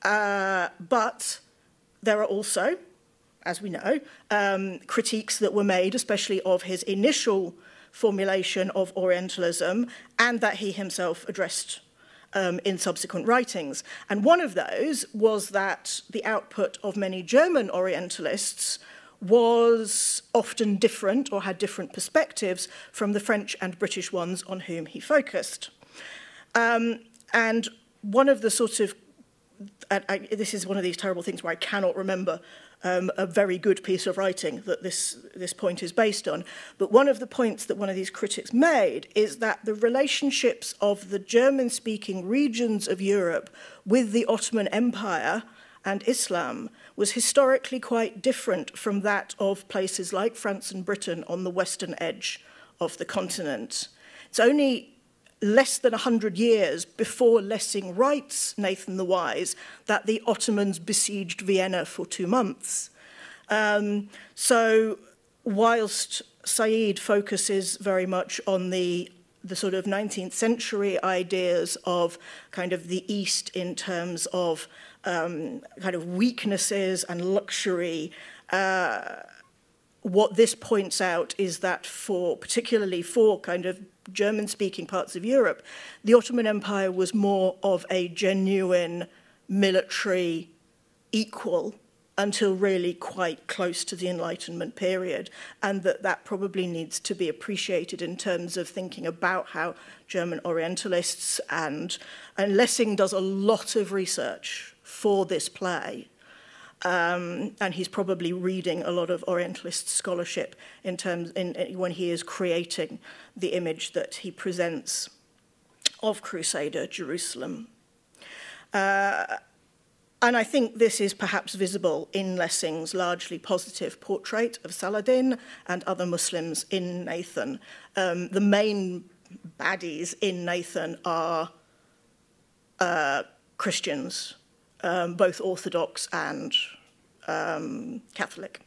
but there are also, as we know, critiques that were made, especially of his initial formulation of Orientalism, and that he himself addressed in subsequent writings. And one of those was that the output of many German Orientalists was often different or had different perspectives from the French and British ones on whom he focused. And one of the sort of, this is one of these terrible things where I cannot remember a very good piece of writing that this point is based on. But one of the points that one of these critics made is that the relationships of the German-speaking regions of Europe with the Ottoman Empire and Islam was historically quite different from that of places like France and Britain on the western edge of the continent. It's only less than 100 years before Lessing writes Nathan the Wise that the Ottomans besieged Vienna for 2 months. So whilst Said focuses very much on the sort of 19th century ideas of kind of the East in terms of kind of weaknesses and luxury, what this points out is that particularly for kind of German-speaking parts of Europe, the Ottoman Empire was more of a genuine military equal until really quite close to the Enlightenment period, and that probably needs to be appreciated in terms of thinking about how German Orientalists, and Lessing does a lot of research for this play, and he's probably reading a lot of Orientalist scholarship when he is creating the image that he presents of Crusader Jerusalem. And I think this is perhaps visible in Lessing's largely positive portrait of Saladin and other Muslims in Nathan. The main baddies in Nathan are Christians, both Orthodox and Catholic.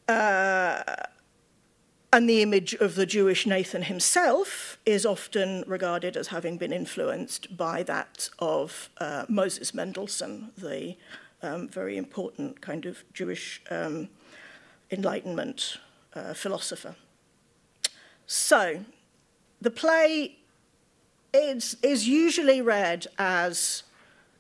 And the image of the Jewish Nathan himself is often regarded as having been influenced by that of Moses Mendelssohn, the very important kind of Jewish Enlightenment philosopher. So, the play is usually read as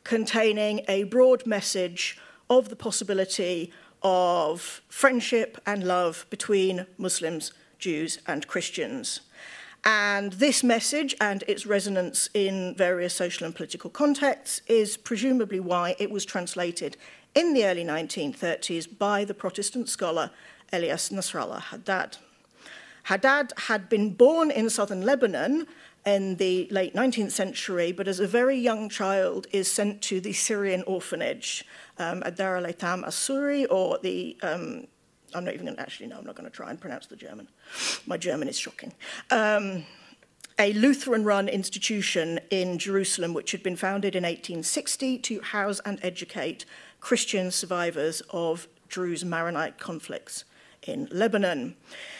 containing a broad message of the possibility of friendship and love between Muslims, Jews, and Christians. And this message and its resonance in various social and political contexts is presumably why it was translated in the early 1930s by the Protestant scholar Elias Nasrallah Haddad. Haddad had been born in southern Lebanon in the late 19th century, but as a very young child is sent to the Syrian orphanage at Dar al-Aitam Assuri, or the, I'm not even going to, actually, no, I'm not going to try and pronounce the German. My German is shocking. A Lutheran-run institution in Jerusalem, which had been founded in 1860 to house and educate Christian survivors of Druze Maronite conflicts in Lebanon.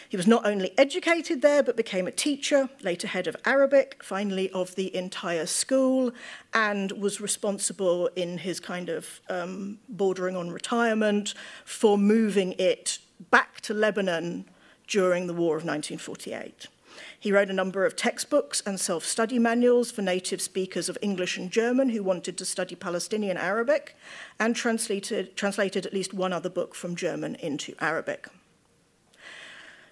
He was not only educated there, but became a teacher, later head of Arabic, finally of the entire school, and was responsible in his kind of bordering on retirement for moving it back to Lebanon during the War of 1948. He wrote a number of textbooks and self-study manuals for native speakers of English and German who wanted to study Palestinian Arabic, and translated at least one other book from German into Arabic.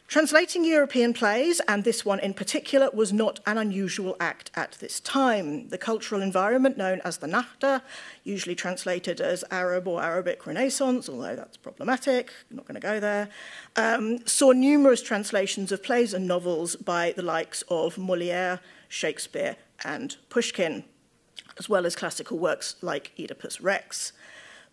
Translating European plays, and this one in particular, was not an unusual act at this time. The cultural environment known as the Nahda, usually translated as Arab or Arabic Renaissance, although that's problematic, I'm not going to go there, saw numerous translations of plays and novels by the likes of Molière, Shakespeare, and Pushkin, as well as classical works like Oedipus Rex.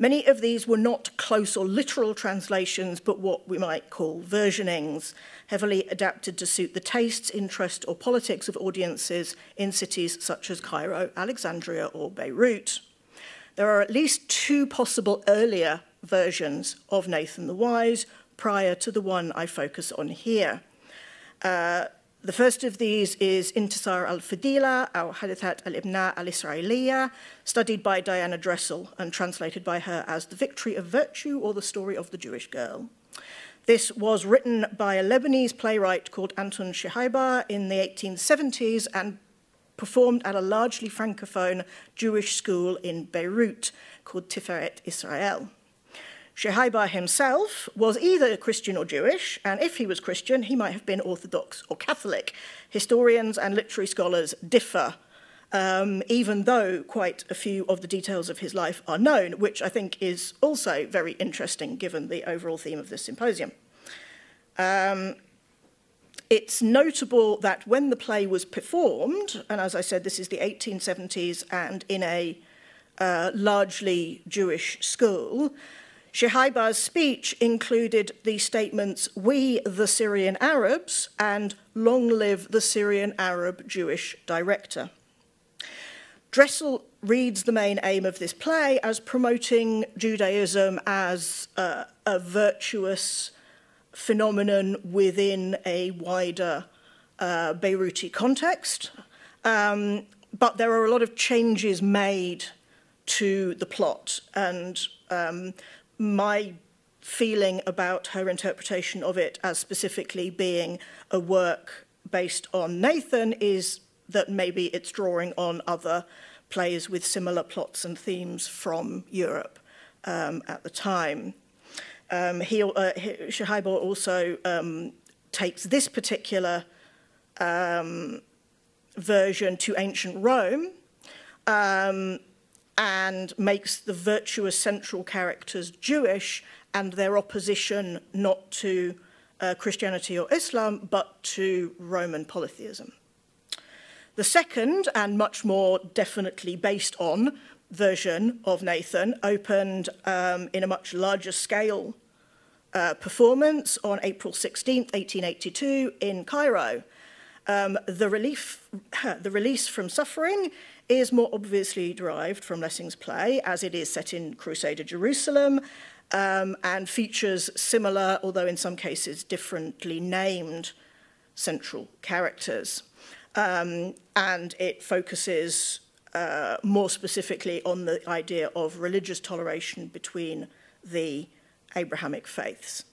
Many of these were not close or literal translations, but what we might call versionings, heavily adapted to suit the tastes, interest, or politics of audiences in cities such as Cairo, Alexandria, or Beirut. There are at least two possible earlier versions of Nathan the Wise prior to the one I focus on here. The first of these is Intisar al-Fadila, or Hadithat al-Ibna al-Isra'iliya, studied by Diana Dressel and translated by her as The Victory of Virtue, or The Story of the Jewish Girl. This was written by a Lebanese playwright called Anton Shihaiba in the 1870s and performed at a largely francophone Jewish school in Beirut called Tiferet Israel. Shihaiba himself was either Christian or Jewish, and if he was Christian, he might have been Orthodox or Catholic. Historians and literary scholars differ, even though quite a few of the details of his life are known, which I think is also very interesting given the overall theme of this symposium. It's notable that when the play was performed, and as I said, this is the 1870s and in a largely Jewish school, Shihaiba's speech included the statements, "We, the Syrian Arabs," and "Long live the Syrian Arab Jewish director." Dressel reads the main aim of this play as promoting Judaism as a virtuous phenomenon within a wider Beiruti context. But there are a lot of changes made to the plot, and my feeling about her interpretation of it as specifically being a work based on Nathan is that maybe it's drawing on other plays with similar plots and themes from Europe at the time. Shihaiba also takes this particular version to ancient Rome, and makes the virtuous central characters Jewish and their opposition not to Christianity or Islam, but to Roman polytheism. The second, and much more definitely based on, version of Nathan opened in a much larger scale performance on April 16th, 1882 in Cairo. The release from suffering is more obviously derived from Lessing's play, as it is set in Crusader Jerusalem, and features similar, although in some cases differently named, central characters. And it focuses more specifically on the idea of religious toleration between the Abrahamic faiths.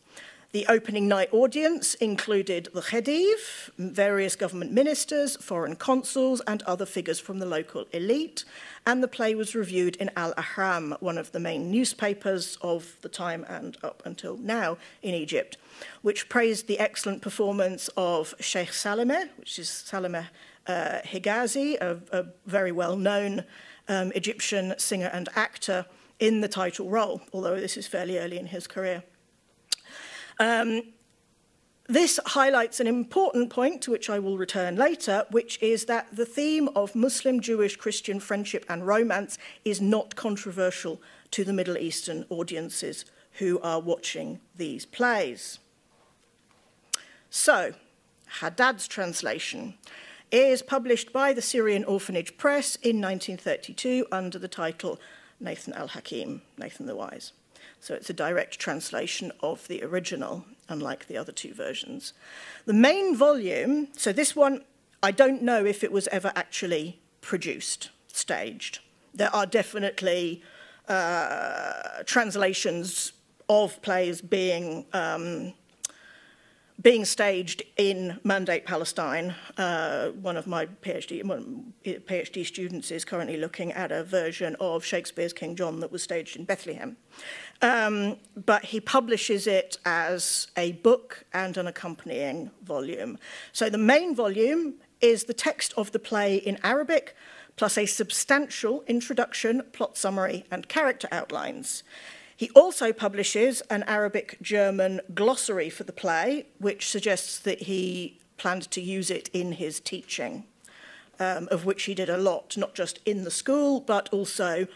The opening night audience included the Khedive, various government ministers, foreign consuls, and other figures from the local elite, and the play was reviewed in Al-Ahram, one of the main newspapers of the time and up until now in Egypt, which praised the excellent performance of Sheikh Salameh, which is Salameh Higazi, a very well-known Egyptian singer and actor in the title role, although this is fairly early in his career. This highlights an important point to which I will return later, which is that the theme of Muslim, Jewish, Christian friendship and romance is not controversial to the Middle Eastern audiences who are watching these plays. So, Haddad's translation is published by the Syrian Orphanage Press in 1932 under the title Nathan al-Hakim, Nathan the Wise. So it's a direct translation of the original, unlike the other two versions. The main volume, so this one, I don't know if it was ever actually produced, staged. There are definitely translations of plays being staged in Mandate Palestine. One of my PhD students is currently looking at a version of Shakespeare's King John that was staged in Bethlehem. But he publishes it as a book and an accompanying volume. So the main volume is the text of the play in Arabic, plus a substantial introduction, plot summary, and character outlines. He also publishes an Arabic-German glossary for the play, which suggests that he planned to use it in his teaching, of which he did a lot, not just in the school, but also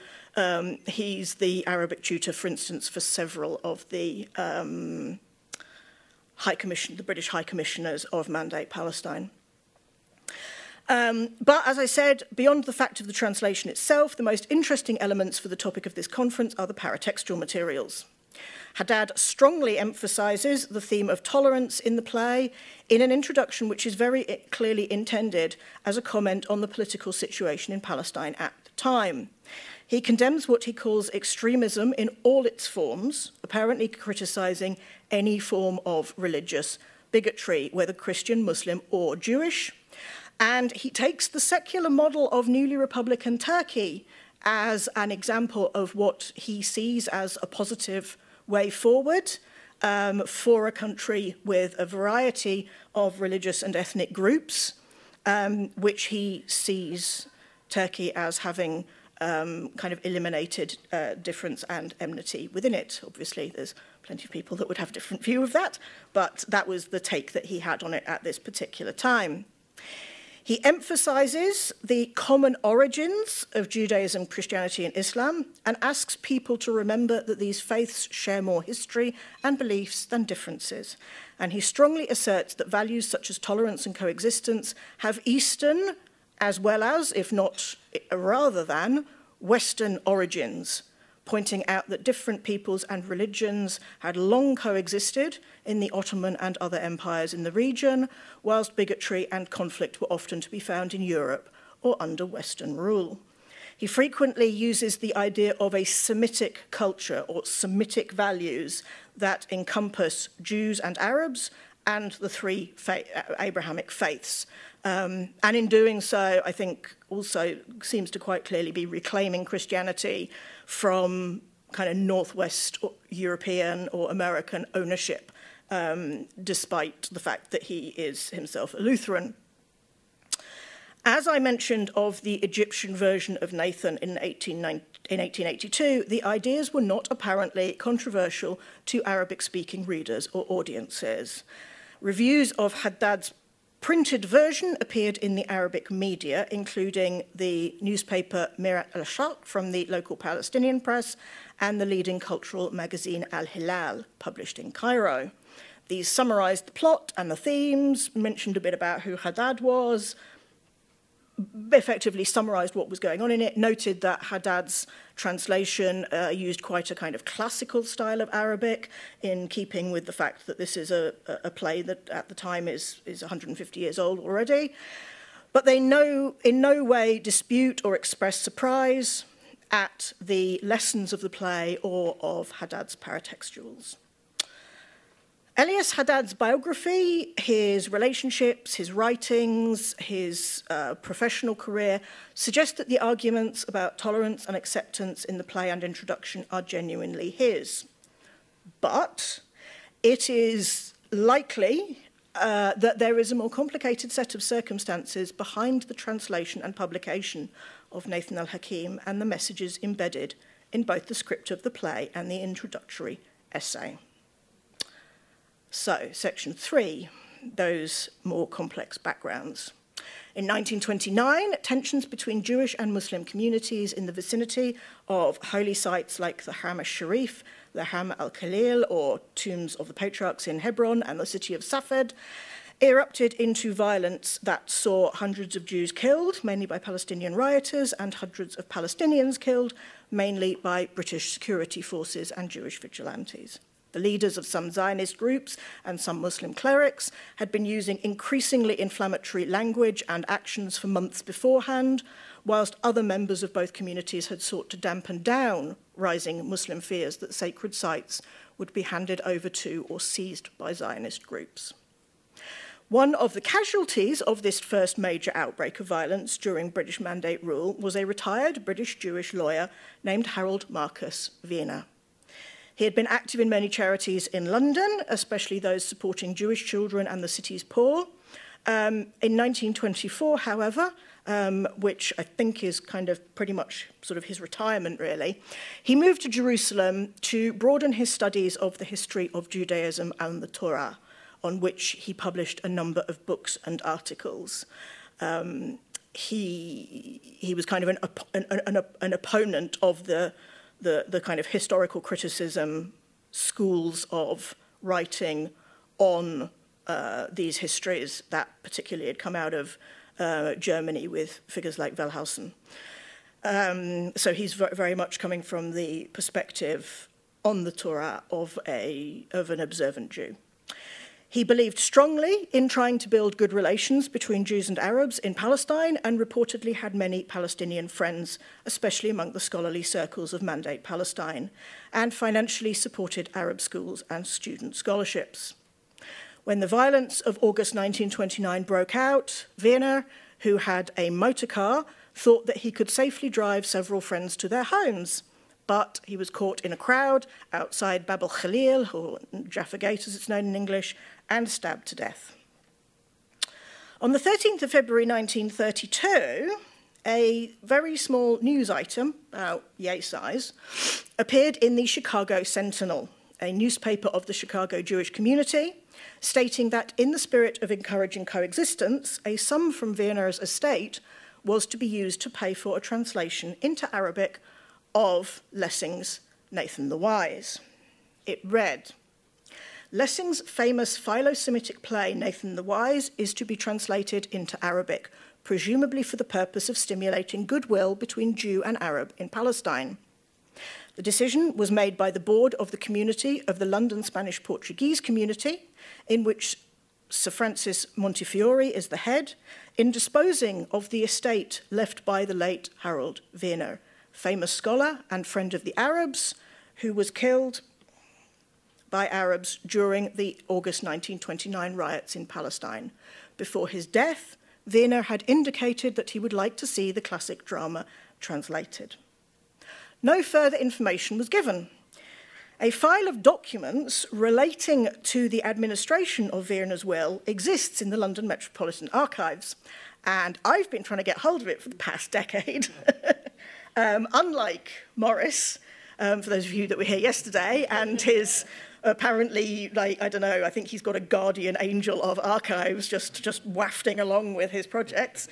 he's the Arabic tutor, for instance, for several of the British High Commissioners of Mandate Palestine. But as I said, beyond the fact of the translation itself, the most interesting elements for the topic of this conference are the paratextual materials. Haddad strongly emphasises the theme of tolerance in the play in an introduction which is very clearly intended as a comment on the political situation in Palestine at the time. He condemns what he calls extremism in all its forms, apparently criticising any form of religious bigotry, whether Christian, Muslim, or Jewish. And he takes the secular model of newly Republican Turkey as an example of what he sees as a positive way forward for a country with a variety of religious and ethnic groups, which he sees Turkey as having kind of eliminated difference and enmity within it. Obviously, there's plenty of people that would have a different view of that, but that was the take that he had on it at this particular time. He emphasises the common origins of Judaism, Christianity, and Islam, and asks people to remember that these faiths share more history and beliefs than differences. And he strongly asserts that values such as tolerance and coexistence have Eastern, as well as, if not rather than, Western origins, pointing out that different peoples and religions had long coexisted in the Ottoman and other empires in the region, whilst bigotry and conflict were often to be found in Europe or under Western rule. He frequently uses the idea of a Semitic culture or Semitic values that encompass Jews and Arabs and the three Abrahamic faiths. And in doing so, I think also seems to quite clearly be reclaiming Christianity from kind of Northwest European or American ownership, despite the fact that he is himself a Lutheran. As I mentioned of the Egyptian version of Nathan in 1882, the ideas were not apparently controversial to Arabic-speaking readers or audiences. Reviews of Haddad's printed version appeared in the Arabic media, including the newspaper Mirat al-Sharq from the local Palestinian press and the leading cultural magazine Al-Hilal, published in Cairo. These summarised the plot and the themes, mentioned a bit about who Haddad was, effectively summarised what was going on in it, noted that Haddad's translation used quite a kind of classical style of Arabic, in keeping with the fact that this is a play that at the time is 150 years old already. But they in no way dispute or express surprise at the lessons of the play or of Haddad's paratextuals. Elias Haddad's biography, his relationships, his writings, his professional career suggest that the arguments about tolerance and acceptance in the play and introduction are genuinely his. But it is likely that there is a more complicated set of circumstances behind the translation and publication of Nathan al-Hakim and the messages embedded in both the script of the play and the introductory essay. So, section 3, those more complex backgrounds. In 1929, tensions between Jewish and Muslim communities in the vicinity of holy sites like the Haram al-Sharif, the Haram al-Khalil, or tombs of the patriarchs in Hebron and the city of Safed, erupted into violence that saw hundreds of Jews killed, mainly by Palestinian rioters, and hundreds of Palestinians killed, mainly by British security forces and Jewish vigilantes. The leaders of some Zionist groups and some Muslim clerics had been using increasingly inflammatory language and actions for months beforehand, whilst other members of both communities had sought to dampen down rising Muslim fears that sacred sites would be handed over to or seized by Zionist groups. One of the casualties of this first major outbreak of violence during British Mandate rule was a retired British Jewish lawyer named Harold Marcus Wiener. He had been active in many charities in London, especially those supporting Jewish children and the city's poor. In 1924, however, which I think is kind of pretty much sort of his retirement, really, he moved to Jerusalem to broaden his studies of the history of Judaism and the Torah, on which he published a number of books and articles. He was kind of an opponent of the kind of historical criticism schools of writing on these histories that particularly had come out of Germany with figures like Wellhausen. So he's very much coming from the perspective on the Torah of an observant Jew. He believed strongly in trying to build good relations between Jews and Arabs in Palestine, and reportedly had many Palestinian friends, especially among the scholarly circles of Mandate Palestine, and financially supported Arab schools and student scholarships. When the violence of August 1929 broke out, Wiener, who had a motor car, thought that he could safely drive several friends to their homes. But he was caught in a crowd outside Bab al-Khalil, or Jaffa Gate as it's known in English, and stabbed to death. On the 13th of February 1932, a very small news item, about yay size, appeared in the Chicago Sentinel, a newspaper of the Chicago Jewish community, stating that in the spirit of encouraging coexistence, a sum from Wiener's estate was to be used to pay for a translation into Arabic of Lessing's Nathan the Wise. It read, Lessing's famous philo-Semitic play Nathan the Wise is to be translated into Arabic, presumably for the purpose of stimulating goodwill between Jew and Arab in Palestine. The decision was made by the board of the community of the London Spanish-Portuguese community, in which Sir Francis Montefiore is the head, in disposing of the estate left by the late Harold Wiener, famous scholar and friend of the Arabs, who was killed by Arabs during the August 1929 riots in Palestine. Before his death, Wiener had indicated that he would like to see the classic drama translated. No further information was given. A file of documents relating to the administration of Wiener's will exists in the London Metropolitan Archives, and I've been trying to get hold of it for the past decade. Unlike Morris, for those of you that were here yesterday, and his apparently, like, I don't know, I think he's got a guardian angel of archives just wafting along with his projects.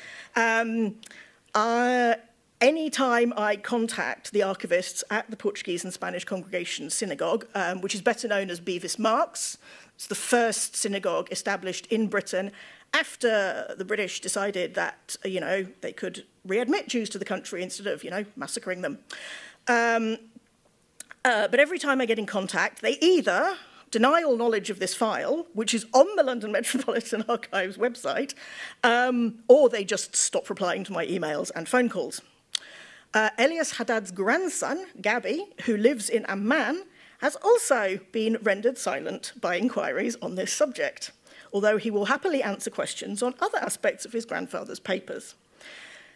Anytime I contact the archivists at the Portuguese and Spanish Congregation Synagogue, which is better known as Bevis Marks, it's the first synagogue established in Britain after the British decided that, you know, they could readmit Jews to the country instead of, you know, massacring them. But every time I get in contact, they either deny all knowledge of this file, which is on the London Metropolitan Archives website, or they just stop replying to my emails and phone calls. Elias Haddad's grandson, Gabi, who lives in Amman, has also been rendered silent by inquiries on this subject, although he will happily answer questions on other aspects of his grandfather's papers.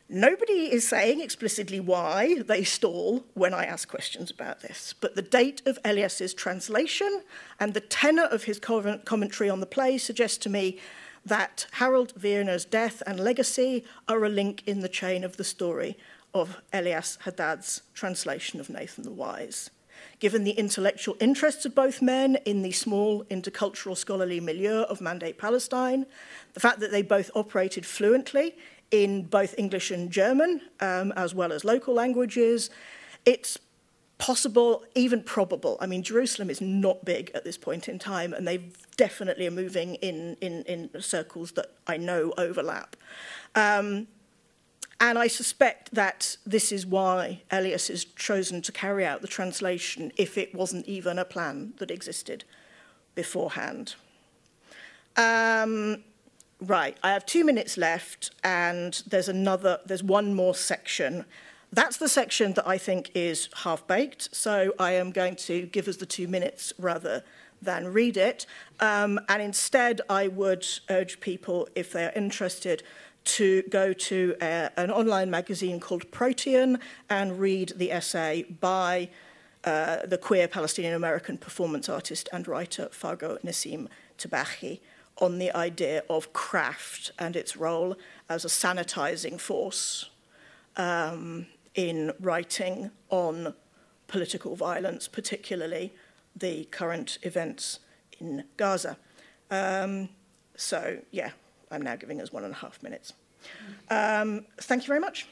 Nobody is saying explicitly why they stall when I ask questions about this, but the date of Elias's translation and the tenor of his commentary on the play suggest to me that Harold Wierner's death and legacy are a link in the chain of the story of Elias Haddad's translation of Nathan the Wise. Given the intellectual interests of both men in the small intercultural scholarly milieu of Mandate Palestine, the fact that they both operated fluently in both English and German, as well as local languages, it's possible, even probable. I mean, Jerusalem is not big at this point in time, and they definitely are moving in circles that I know overlap. And I suspect that this is why Elias has chosen to carry out the translation if it wasn't even a plan that existed beforehand. Right, I have 2 minutes left, and there's one more section. That's the section that I think is half-baked, so I am going to give us the 2 minutes rather than read it. And instead, I would urge people, if they are interested, to go to an online magazine called Protean and read the essay by the queer Palestinian-American performance artist and writer Fargo Nassim Duÿeñi on the idea of craft and its role as a sanitizing force in writing on political violence, particularly the current events in Gaza. So, yeah, I'm now giving us 1.5 minutes. Thank you very much.